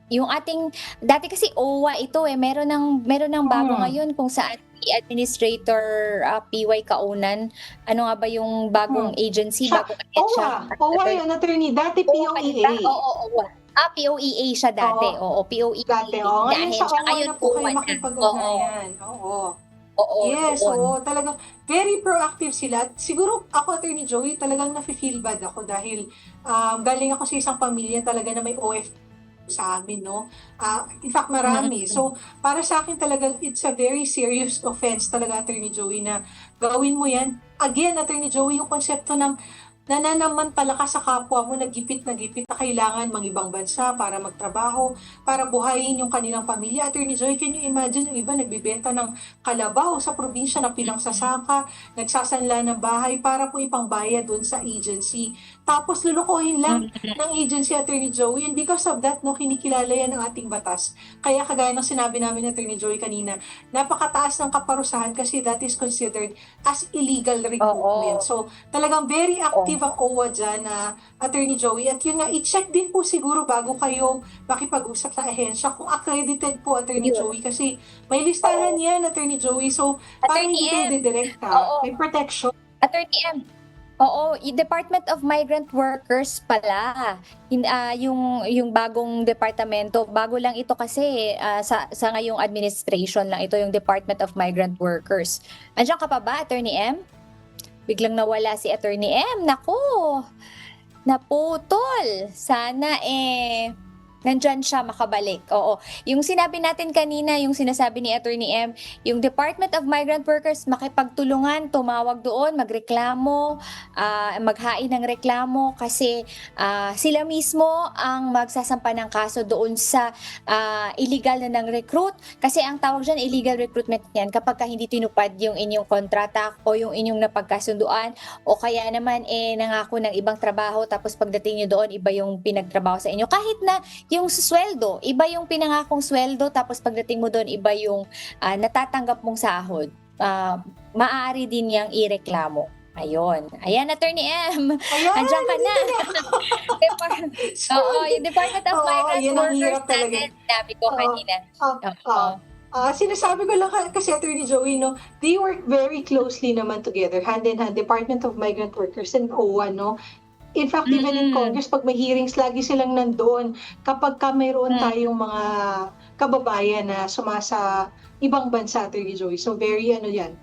yung ating dati kasi OWA ito meron ng bago Mm. ngayon kung saan si Administrator PY Kaunan, ano nga ba yung bagong Hmm. agency, Siya bagong ahensya? OWA yun, attorney, dati OWA ba yun? POEA. Oo, OWA. POEA siya dati, Oo, oo, POEA dati. na Ngayon sa ahensya, OWA ngayon na po kayo OWA na. Oo, makipag-ugnayan. Oo. oo, Yes, doon. oo, talagang very proactive sila. At siguro ako, Attorney Joey, talagang nafe-feel bad ako dahil, galing ako sa isang pamilya talaga na may sa amin 'no. In fact marami. Mm. So, para sa akin talagang it's a very serious offense talaga, Attorney Joey, na gawin mo 'yan. Again, Attorney Joey, yung konsepto ng nananamantala ka sa kapwa mo na gipit na kailangan mangibang bansa para magtrabaho, para buhayin yung kanilang pamilya. Attorney Joy, can you imagine yung iba nagbebenta ng kalabaw sa probinsya na pinangsasaka, nagsasanla ng bahay para po ipangbayad dun sa agency. Tapos lulukuhin lang Mm. ng agency, Attorney Joey, and because of that, no, kinikilala yan ng ating batas. Kaya kagaya ng sinabi namin, Attorney Joey, kanina, napakataas ng kaparusahan kasi that is considered as illegal recruitment. Oo. So, talagang very active Oo. ang OWA dyan na Attorney Joey. At yun nga, i-check din po siguro bago kayo makipag-usap sa ahensya kung accredited po, Attorney Yun. Joey. Kasi may listahan Oo. yan, Attorney Joey. So, para Attorney hindi kayo M. didirekta, Oo. may protection. Attorney M. Oo, yung Department of Migrant Workers pala. Yung bagong departamento, bago lang ito kasi sa ngayong administration lang ito, yung Department of Migrant Workers. Andiyan ka pa ba, Attorney M? Biglang nawala si Attorney M. Naku, naputol. Sana nandyan siya makabalik. Oo. Yung sinabi natin kanina, yung sinasabi ni Attorney M, yung Department of Migrant Workers, makipagtulungan, tumawag doon, magreklamo, maghain ng reklamo kasi sila mismo ang magsasampa ng kaso doon sa illegal na ng recruit. Kasi ang tawag dyan, illegal recruitment yan kapag hindi tinupad yung inyong kontrata o yung inyong napagkasunduan o kaya naman nangako ng ibang trabaho tapos pagdating nyo doon, iba yung pinagtrabaho sa inyo. Kahit na yung sweldo, iba yung pinangakong sweldo tapos pagdating mo doon, iba yung natatanggap mong sahod. Maaari din yang ireklamo. Ayun. Ayan, Attorney M. Ayan, Andiyan ka na. Oo, yung Department of Oo, Migrant yan ang Workers hirap talaga. natin, sabi ko Oo. kanina. Oo. Sinasabi ko lang kasi, Attorney Joey, no, they work very closely naman together, hand in hand, Department of Migrant Workers and OWA, no? In fact, even in Congress, pag may hearings, lagi silang nandoon kapag mayroon tayong mga kababayan na sumasa ibang bansa, Attorney Joey. So very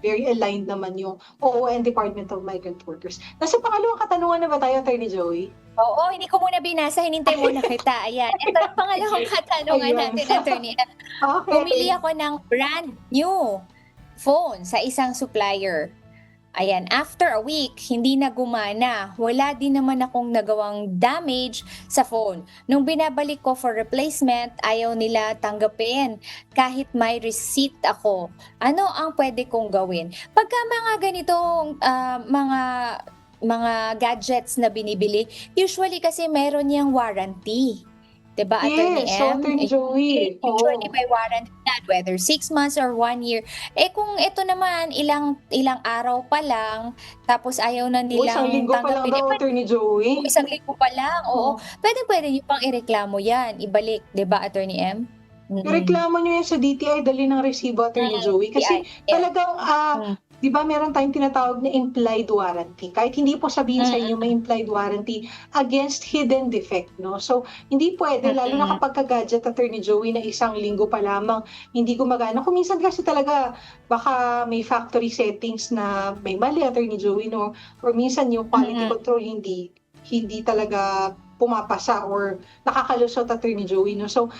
very aligned naman yung OWA and Department of Migrant Workers. Nasa pangalawang katanungan na ba tayo, Attorney Joey? Oo, hindi ko muna binasa, hinintay muna kita. Ayan. Ito ang pangalawang katanungan Ayun. natin, Attorney. Okay. Bumili ako ng brand new phone sa isang supplier. Ayan, after a week, hindi na gumana. Wala din naman akong nagawang damage sa phone. Nung binabalik ko for replacement, ayaw nila tanggapin kahit may receipt ako. Ano ang pwede kong gawin? Pagka mga ganitong mga gadgets na binibili, usually kasi meron niyang warranty. 'Di ba, Attorney Yes, so M? Attorney Joey. Usually Oo. may warranty na, whether 6 months or 1 year. Kung ito naman ilang ilang araw pa lang, tapos ayaw na Oo, isang nilang linggo pa lang tanggapin, daw, Attorney Joey. isang linggo pa lang, oo. Oo. Puwedeng-pwede niyo pang ireklamo 'yan, ibalik, 'di ba, Attorney M? Ireklamo niyo yan sa DTI, dalhin ng resibo, Attorney Joey. DTI, Kasi yes. talagang, Hmm, 'di ba meron tayong tinatawag na implied warranty. Kahit hindi po sabihin sa inyo may mm, implied warranty against hidden defect, 'no. So, hindi puwede lalo na mm, kapagka gadget, Attorney Joey, na isang linggo pa lamang hindi gumagana. Kung minsan kasi talaga baka may factory settings na may mali, Attorney Joey, 'no, or minsan yung quality mm. control hindi hindi talaga pumapasa or nakakalusot, Attorney Joey, 'no. So,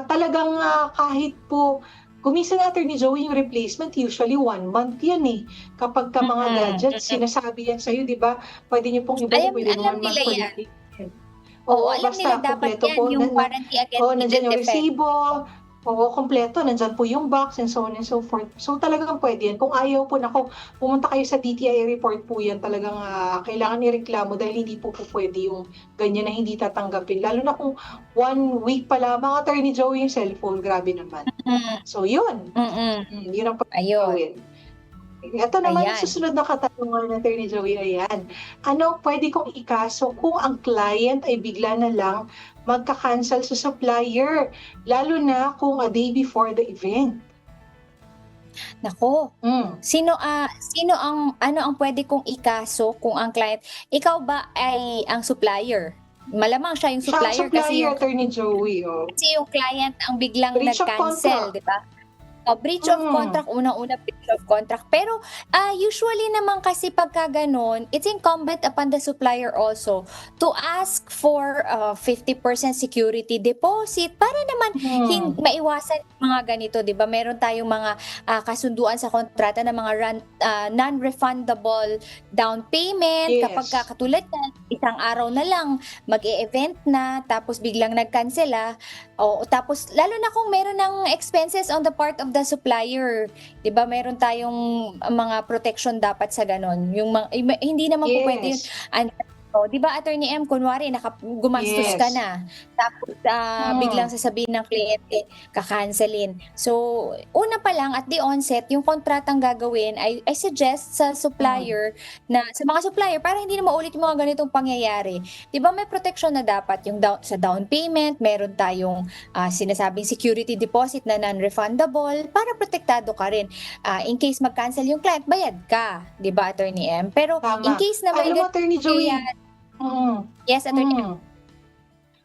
talagang, kahit po kung minsan nga, Attorney Joey, yung replacement usually 1 month yan, eh. Kapagka mga Mm, gadgets mm. sinasabi yan sa'yo, 'di ba, puwede niyo pong ibalik Alam within alam 1 month nila for 'yan. replacement. Oo, Oo, alam nila basta dapat kumpleto 'yan, po yung na na warranty against oo, hidden nandiyan yung defect. resibo, oo, kumpleto, nandiyan po yung box and so on and so forth. So, talagang puwede yan. Kung ayaw po, naku, pumunta kayo sa DTI, report po yan. Talagang, kailangan ireklamo dahil hindi po pupuwede yung ganyan na hindi tatanggapin. Lalo na kung 1 week pa lamang, Attorney Joey, yung cellphone, grabe naman. Mm, So, yun. mm. Yun ang puwedeng Ayun, gawin. Ito naman yung ayan. susunod na katanungan ni Attorney Joey, ayan. Ano puwede kong ikaso kung ang client ay bigla na lang magka-cancel sa supplier, lalo na kung a day before the event? Naku, Hmm, sino ang ano ang puwede kong ikaso kung ang client, ikaw ba ay ang supplier? Malamang siya yung siya ang supplier supplier, Attorney Joey, oh. kasi yung client ang biglang Breach of nag-cancel, contract. 'di ba? Breach of Hmm, contract, unang-una breach of contract. Pero, usually naman kasi pagka gano'n, it's incumbent upon the supplier also to ask for 50% security deposit para naman hmm, maiwasan yung mga ganito, 'di ba? Meron tayong mga kasunduan sa kontrata ng mga non-refundable down payment kapagka yes. katulad niyan, isang araw na lang mag-e-event na tapos biglang nag-cancel, oo, tapos lalo na kung meron ng expenses on the part of the supplier, 'di ba meron tayong mga protection dapat sa gano'n, hindi naman po puwede 'yun Yes, ano, 'di ba, Attorney M, kunwari gumastos ka yes. na, tapos, biglang Hmm, sasabihin ng kliyente ka-cancelin. So, una pa lang at the onset yung kontratang gagawin, I suggest sa hmm, supplier sa mga supplier para hindi na maulit yung mga ganitong pangyayari. 'Di ba may protection na dapat yung sa down payment, meron tayong sinasabing security deposit na non-refundable para protektado ka rin. In case mag-cancel yung client, bayad ka, 'di ba, Attorney M? Pero in tama. case na may Alam mo, ganung Attorney Joey, pangyayari, mm, yes, Attorney M? hmm.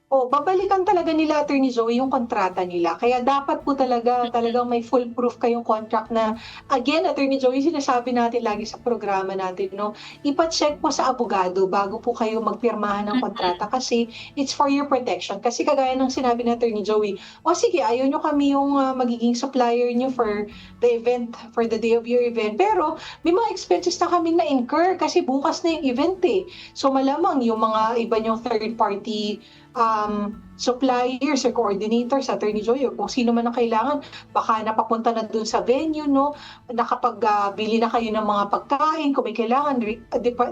Oh, babalikan talaga nila, Attorney Joey, yung kontrata nila. Kaya dapat po talagang may foolproof kayong contract na, again, Attorney Joey, sinasabi natin lagi sa programa natin, 'no, ipa-check po sa abogado bago po kayo magpirmahan ng Mm, kontrata kasi it's for your protection. Kasi kagaya ng sinabi ni Attorney Joey, "O sige, ayaw niyo kami yung, magiging supplier niyo for the event, for the day of your event, pero may mga expenses na kaming na-incur kasi bukas na yung event, eh." So, malamang yung mga iba niyong third party suppliers or coordinators, Attorney Joy, o kung sino man ang kailangan, baka napapunta na dun sa venue, 'no, bili na kayo ng mga pagkain kung may kailangan,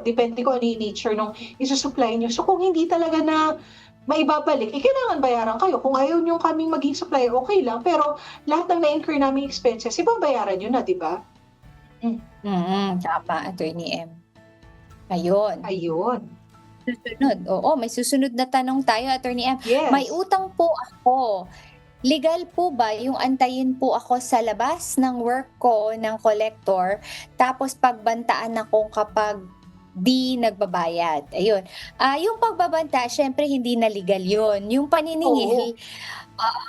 depende kung ano yung nature nung isu-supply niyo. So, kung hindi talaga na maibabalik, kailangan bayaran kayo. Kung ayaw niyong kaming maging supplier, okay lang, pero lahat ng na-incur naming expenses, ibabayaran niyo na, 'di ba? Hmm, tama, Attorney M. Ayun. ayun. Susunod, oo, may susunod na tanong tayo, Attorney M. May Yes. utang po ako. Legal po ba yung antayin po ako sa labas ng work ko ng collector, tapos pagbantaan ako kapag di nagbabayad? Ayun. Yung pagbabanta, siyempre hindi na legal yun. Yung Oo. paniningil,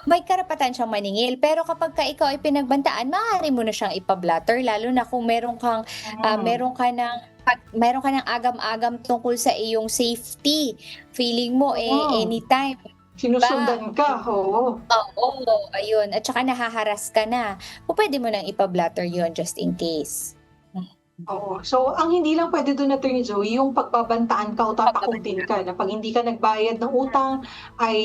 may karapatan siyang maningil. Pero kapagka ikaw ay pinagbantaan, maaari mo na siyang ipa-blotter, lalo na kung Hmm, meron ka ng agam-agam tungkol sa iyong safety. Feeling mo, hmm. anytime, 'di ba? Sinusundan ka, oo. Oo, ayun. At saka nahaharas ka na, pupuwede mo nang ipa-blotter 'yun just in case. Hmm. Oo. So, ang hindi lang puwede do'n, Attorney Joey, yung pagbabantaan ka o tatakutin ka na 'pag hindi ka nagbayad ng utang ay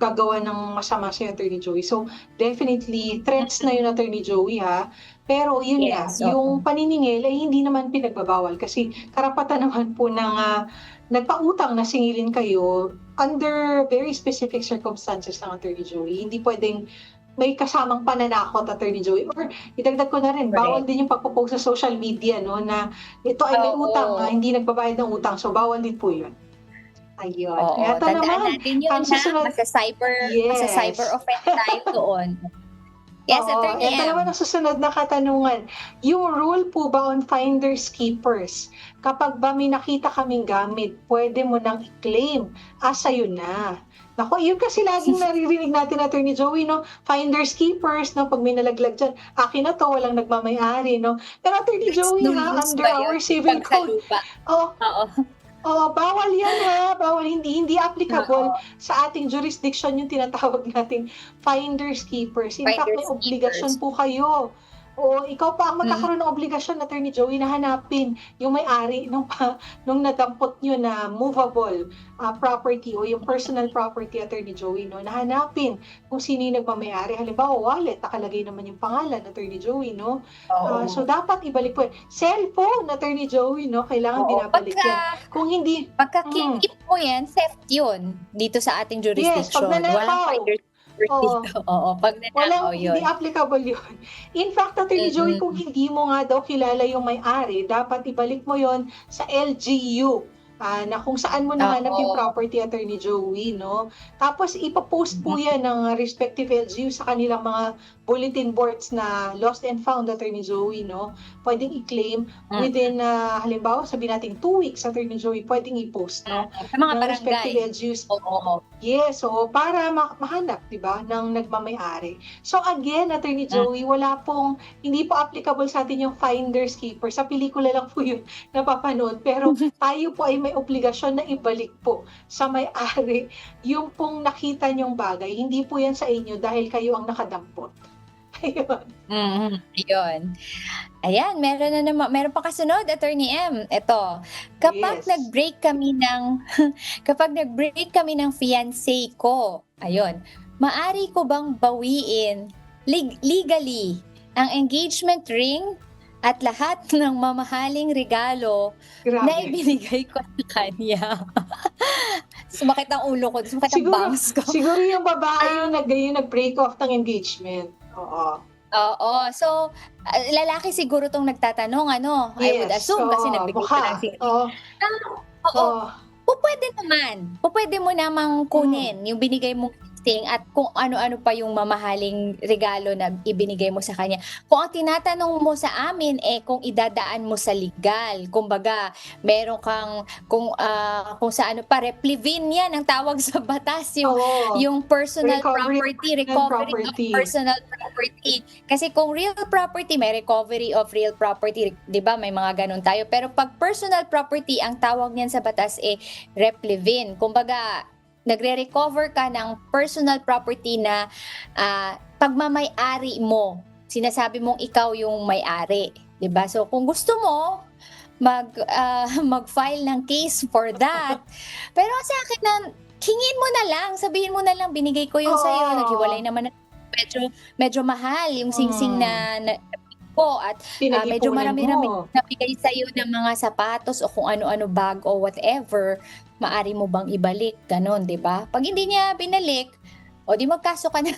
gagawa ng masama sa'yo, Attorney Joey. So, definitely threats na yun, Attorney Joey, ha. Pero yun nga, Yes, oo. yung paniningil ay hindi naman pinagbabawal kasi karapatan naman po ng, nagpautang na singilin kayo under very specific circumstances lang, Attorney Joey. Hindi puwedeng may kasamang pananakot, Attorney Joey, or idagdag ko na rin, bawal Correct. din yung pagpo-post sa social media 'no, na ito ay may utang, Oo. hindi nagbabayad ng utang, so bawal din po yun. Ayun, Oo, eto tandaan naman, natin yun ang ha, susunod masa-cyber yes. offend tayo doon. Yes, Oo, Attorney eto naman M. ang susunod na katanungan. Yung rule po ba on finders keepers, kapag ba may nakita kaming gamit, pwede mo nang i-claim, sa'yo na. Naku, yun kasi laging naririnig natin, Attorney Joey 'no, finders keepers 'no, 'pag may nalaglag diyan, "Akin na 'to, walang nagmamay-ari," 'no. Pero Attorney Rights Joey to use under ba yun? our civil Pag sa code, lupa? oh, Oo. bawal yan ha, bawal, hindi applicable Oo, sa ating jurisdiction yung tinatawag nating finders keepers. In fact, may finders obligasyon keepers. po kayo. O ikaw pa ang Mm, magkakaroon ng obligasyon, Attorney Joey, na hanapin yung may-ari nung nadampot niyo na movable property o yung personal property, Attorney Joey, no, na hanapin kung sino yung nagmamay-ari. Halimbawa, wallet, nakalagay naman yung pangalan, Attorney Joey, no? So oo. dapat ibalik po. Cellphone, Attorney Joey, no, kailangan Oo, binabalik yan. Kung hindi pagka mm, kinip mo yan, theft yun dito sa ating yes, 'pag jurisdiction. Walang nanakaw, finders keepers oo, dito. Oo, 'pag nanakaw hindi yun. applicable yun. In fact, Attorney Joey, kung Mm. hindi mo nga daw kilala yung may-ari, dapat ibalik mo yon sa LGU, na kung saan mo nahanap yung Oo. property, Attorney Joey, no? Tapos ipo-post po Mm. yan ng respective LGU sa kanilang mga bulletin boards na lost and found, Attorney Joey, no? Pwedeng i-claim Mm. within, halimbawa sabihin natin 2 weeks, Attorney Joey, pwedeng i-post, no? Sa mga Ng barangay. respective LGUs. Oo. Yes, so para mahanap 'di ba ng nagmamay-ari. So again, Attorney Mm. Joey, hindi po applicable sa atin yung finders keepers. Sa pelikula lang po yun napapanood, pero tayo po ay may obligasyon na ibalik po sa may-ari yung pong nakita niyong bagay. Hindi po yan sa inyo dahil kayo ang nakadampot. Ayun. Ayun. Ayan, meron pa kasunod, Attorney M. Eto, kapag Yes. nag-break kami ng kapag nag-break kami ng fiancé ko, ayun, maari ko bang bawiin legally ang engagement ring at lahat ng mamahaling regalo na Grabe. ibinigay ko sa kanya? Sumakit ang ulo ko, sumakit ang Siguro bangs ko. siguro yung babae yung nag-break off ng engagement. Oo. Oo. So, lalaki siguro 'tong nagtatanong ano, I would Yes, assume kasi oo, nagbigay ka ng mukha. sige. Oo, Oo, oo. pupuwede naman. Pupuwede mo namang Hmm. kunin yung binigay mong gising at kung ano-ano pa yung mamahaling regalo na ibinigay mo sa kanya. Kung ang tinatanong mo sa amin, kung idadaan mo sa legal, kumbaga meron kang kung sa ano pa, replevin yan ang tawag sa batas, Oo, yung personal recovery property, ng recovery of property. personal property. Kasi kung real property, may recovery of real property, 'di ba? May mga ganun tayo. Pero pag personal property, ang tawag niyan sa batas replevin. Kumbaga, nagre-recover ka ng personal property na pagmamay-ari mo. Sinasabi mong ikaw yung may-ari, 'di ba? So kung gusto mo mag-file ng case for that. Pero sa akin na hingin mo na lang, sabihin mo na lang binigay ko yun sa iyo, naghiwalay Oo, naman medyo mahal yung singsing hmm, na ko at medyo pinag-ipunan marami-rami mo. nabigay sa iyo ng mga sapatos o kung ano-ano bag o whatever, maari mo bang ibalik, gano'n, 'di ba? Pag hindi niya binalik, o di magkaso ka na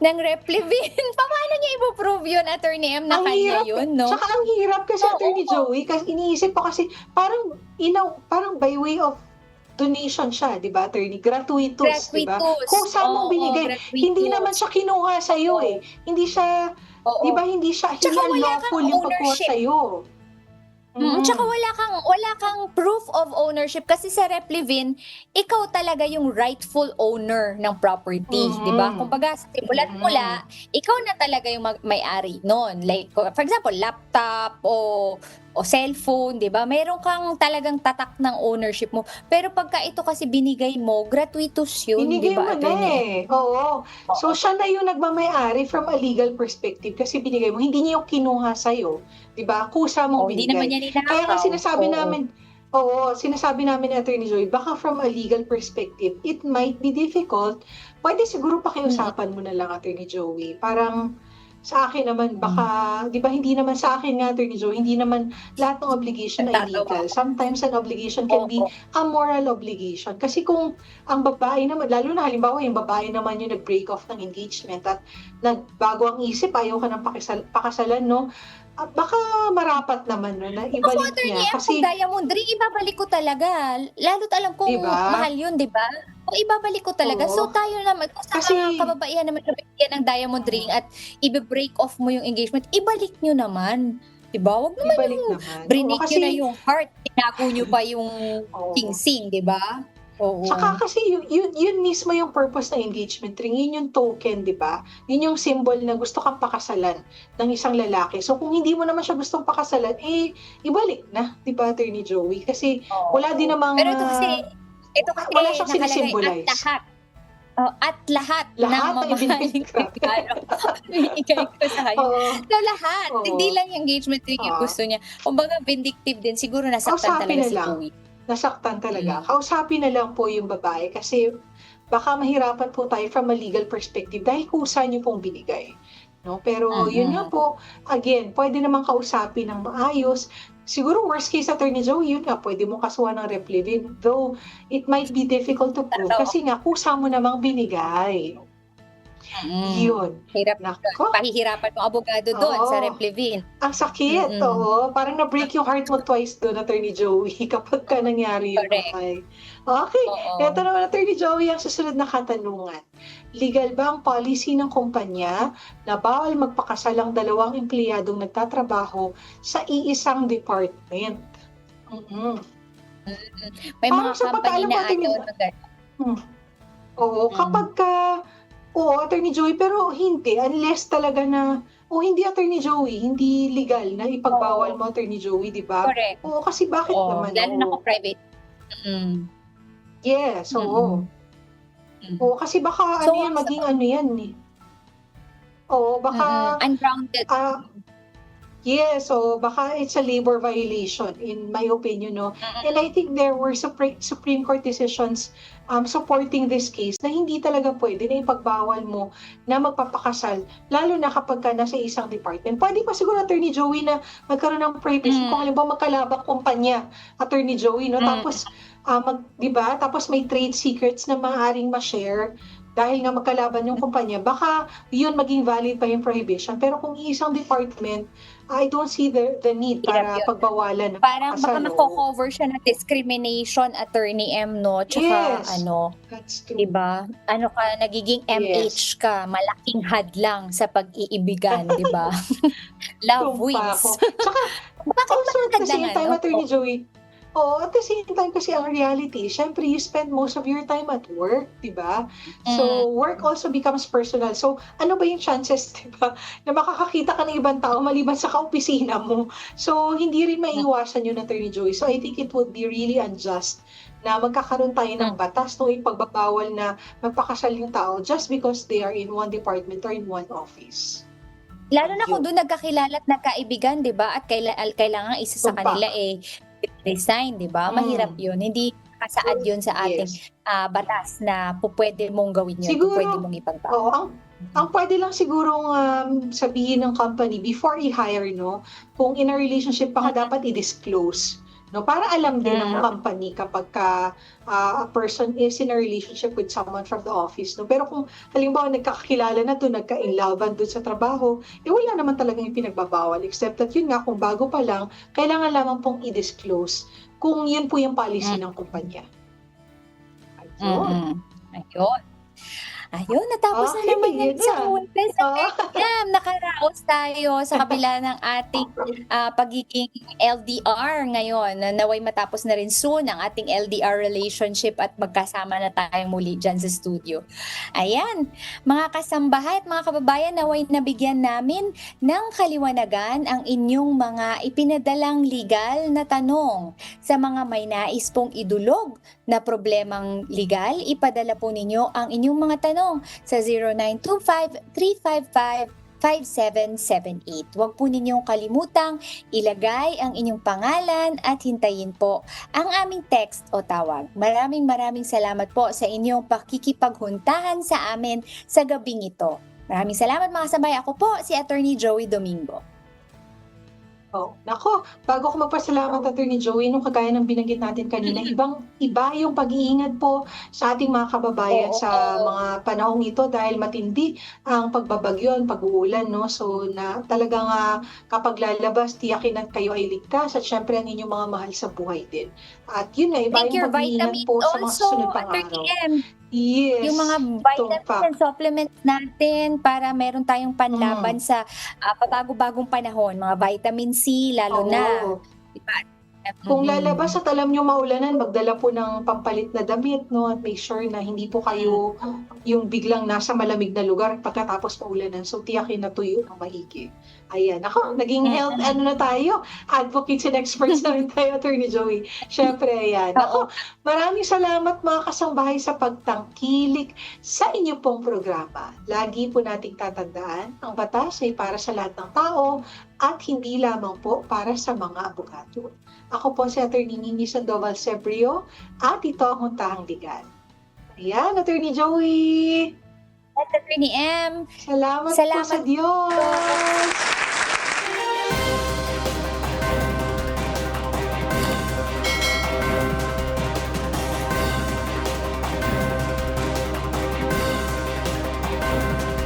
ng replevin. Paano niya ipo-prove yun, Attorney M, na Ang kanya hirap, yun, 'no? tsaka ang hirap kasi, Attorney Oo, Joey, kasi iniisip ko kasi parang by way of donation siya, 'di ba, attorney? Gratuitous, 'di ba? gratuitous. Kusa mong Oo, binigay. Hindi naman gratuitous. siya kinuha sa'yo, Oo, Hindi siya, 'di oo. ba, hindi Tsaka wala kang unlawful yung pagkuha ownership. sa'yo. Tsaka Mm. wala kang proof of ownership kasi sa replevin, ikaw talaga yung rightful owner ng property, 'di ba? Mm. Kumbaga sa simula't Mm. mula, ikaw na talaga yung may-ari no'n. Like for example, laptop o o cellphone, 'di ba? Meron kang talagang tatak ng ownership mo. Pero pagka ito kasi binigay mo, gratuitous 'yun, 'di Binigay ba, mo na, Attorney M? oo. Oo, So, siya na yung nagmamay-ari from a legal perspective kasi binigay mo, hindi niya yung kinuha sa'yo, 'di ba? Kusa mong hindi naman binigay. niya Kaya nga ninakaw, sinasabi oo. namin sinasabi namin ni Attorney Joy, baka from a legal perspective, it might be difficult. Puwede siguro Mm, pakiusapan mo na lang, Attorney Joey. Parang sa akin naman mm. baka 'di ba hindi naman sa akin nga, Attorney Joey, hindi naman lahat ng obligation ay Natatawa legal. ako. Sometimes an obligation can Oo, be a moral obligation. Kasi kung ang babae naman, lalo na halimbawa yung babae naman yung nag-break off ng engagement at nagbago ang isip, ayaw ka ng pakasalan, no? At baka marapat naman no, na ako, ibalik Attorney niya M, kung kasi, diamond ring ibabalik ko talaga. Lalo't alam 'di kong ba? mahal 'yun, 'di ba? O ibabalik ko talaga. Oo. So tayo naman, kung sa Kasi, mga kababaihan naman na binigyan ng diamond ring mm, at ibe-break off mo yung engagement, ibalik niyo naman, 'di ba? Wag naman ibalik yung naman. Oo, brinig niyo na kasi yung heart, tinago niyo pa yung oo. singsing, 'di ba? Tsaka Oo. kasi yun mismo yung purpose ng engagement ring, yun yung token, 'di ba? Yun yung symbol na gusto kang pakasalan ng isang lalaki. So kung hindi mo naman siya gustong pakasalan, ibalik na, 'di ba, Attorney Joey? Kasi wala din Oo. namang, Pero ito kasi wala siyang nakalagay at sini-symbolize. lahat, at lahat ng Lahat ng ibinigay mamahaling grabe. regalo ibibigay ko sa kanya. Oo, So lahat, oo, hindi lang yung engagement ring yung oo. gusto niya. Kumbaga vindictive din, siguro nasaktan Kausapin talaga na si lang, Chloe. nasaktan talaga. Mm, Kausapin na lang po yung babae kasi baka mahirapan po tayo from a legal perspective dahil kusa niyo pong binigay, 'no? Pero yun nga mm. po, again, puwede namang kausapin ng maayos. Siguro worst case, Attorney Joe, yun nga, puwede mong kasuhan ng rep live-in, though it might be difficult to prove Totoo, kasi nga kusa mo namang binigay. mm. Yun, Hirap yun, naku, pahihirapan yung abogado dun sa oo. Replevin. Ang sakit, Mm, oo. Parang na-break yung heart mo twice do'n, Attorney Joey, kapagka nangyari yun, correct, okey. Okey, eto oo. naman, Attorney Joey, ang susunod na katanungan. Legal ba ang policy ng kumpanya na bawal magpakasal ang dalawang empleyadong nagtatrabaho sa iisang department? Mm. Mm, may mga Parang sa company alam na ko, Attorney, ayaw na gano'n. hmm, oo, Mm. oo, Attorney Joey, pero hindi unless talaga na hindi, Attorney Joey, hindi legal na ipagbawal Oo, mo, Attorney Joey, 'di ba? correct, Oo, kasi bakit oo, naman, lalo na oo. kung private. Mm, Yes, oo. mm, mm. Oo, kasi baka ano So, 'yan, maging ano 'yan, oo, baka, ungrounded. ah yes, so baka it's a labor violation in my opinion, 'no. And Mm, I think there were Supreme Court decisions, supporting this case na hindi talaga puwede na ipagbawal mo na magpapakasal lalo na kapagka nasa isang department. Puwede pa siguro, Attorney Joey, na magkaroon ng privacy kung mm, halimbawa magkalabang kumpanya, Attorney Joey, 'no, mm, tapos, 'di ba, tapos may trade secrets na maaaring ma-share dahil nga magkalaban yung kumpanya, baka yun maging valid pa yung prohibition. Pero kung iisang department, I don't see the need hirap para yun. pagbawalan ng Parang baka pagkakasal, oo. mako-cover siya ng discrimination, Attorney M, 'no, tsaka Yes, ano, that's 'di true. ba, ano ka, nagiging Yes. MH ka, malaking hadlang sa pag-iibigan, 'di ba? Love Tumpa wins. ako. Tsaka Bakit ba also at the same hadlangan, time, 'no? Attorney Joey, oo, at the same time kasi ang reality, siyempre you spend most of your time at work, 'di ba? Mm, So, work also becomes personal. So, ano ba yung chances, 'di ba, na makakakita ka ng ibang tao maliban sa kaopisina mo? So, hindi rin mm, maiiwasan yun, Attorney Joey. So, I think it would be really unjust na magkakaroon tayo mm. ng batas no ipagbabawal na magpakasal yung tao just because they are in one department or in one office. Lalo na kung Yun, dun nagkakilala at nagkaibigan, 'di ba, at kailangan isa sa tumpak. kanila, resign, 'di ba? Mahirap Hmm, 'yun, hindi nakasaad 'yun sa ating, yes. batas na pupuwede mong gawin 'yun, pupuwede Siguro, mong oo, ipagpako. ang puwede lang sigurong, sabihin ng company before i-hire, 'no, kung in a relationship baka Mm, dapat i-disclose, 'no, para alam din ng mm, company kapagka, a person is in a relationship with someone from the office, 'no. Pero kung halimbawa nagkakakilala na dun, nagka-inlovean dun sa trabaho, wala naman talagang ipinagbabawal except that yun nga, kung bago pa lang, kailangan lamang pong i-disclose kung yun po yung policy mm, ng kumpanya. Ayun. mm. Ayun. Ayun, natapos na Okay, naman yun yan sa na. Huwebes, Oo. nakaraos tayo sa kabila ng ating, pagiging LDR ngayon na naway matapos na rin soon ang ating LDR relationship at magkasama na tayong muli diyan sa studio. Ayan, mga kasambahay at mga kababayan, naway nabigyan namin ng kaliwanagan ang inyong mga ipinadalang legal na tanong. Sa mga may nais pong idulog na problemang legal, ipadala po ninyo ang inyong mga tanong sa 0925-355-5778. Huwag po ninyong kalimutang ilagay ang inyong pangalan at hintayin po ang aming text o tawag. Maraming salamat po sa inyong pakikipaghuntahan sa amin sa gabing ito. Maraming salamat mga sabay. Ako po si Attorney Joey Domingo. Oh, nako, bago ko magpasalamat Attorney Joey, nung kagaya ng binanggit natin kanina, iba yung pag-iingat po sa ating mga kababayan Oo. sa mga panahong ito dahil matindi ang pagbabagyo, ang pag-uulan, no? So, na talagang kapag lalabas, tiyakin at kayo ay ligtas at syempre ang inyong mga mahal sa buhay din. At yun nga, iba Take yung your pag-iingat vitamins po sa mga also, susunod pang Attorney araw. M. Yes, Yung mga vitamins tumpak. and supplements natin para meron tayong panlaban sa pabago-bagong panahon, mga vitamin C lalo na, Oo. di ba? Kung lalabas at alam nyo maulanan, magdala po ng pampalit na damit, no? At make sure na hindi po kayo yung biglang nasa malamig na lugar pagkatapos maulanan. So, tiyakin na tuyo ng maigi. Ayan. Ako, naging health, ano na tayo? Advocates and experts na rin tayo, Attorney Joey. Syempre, ayan. Ako, maraming salamat mga kasambahay sa pagtangkilik sa inyo pong programa. Lagi po nating tatandaan, ang batas ay para sa lahat ng tao at hindi lamang po para sa mga abogado. Ako po si Attorney Nini Sandoval Sebrio at ito ang Huntahang Legal. Ayan, Attorney Joey! At Attorney M. Salamat po Salamat sa Diyos!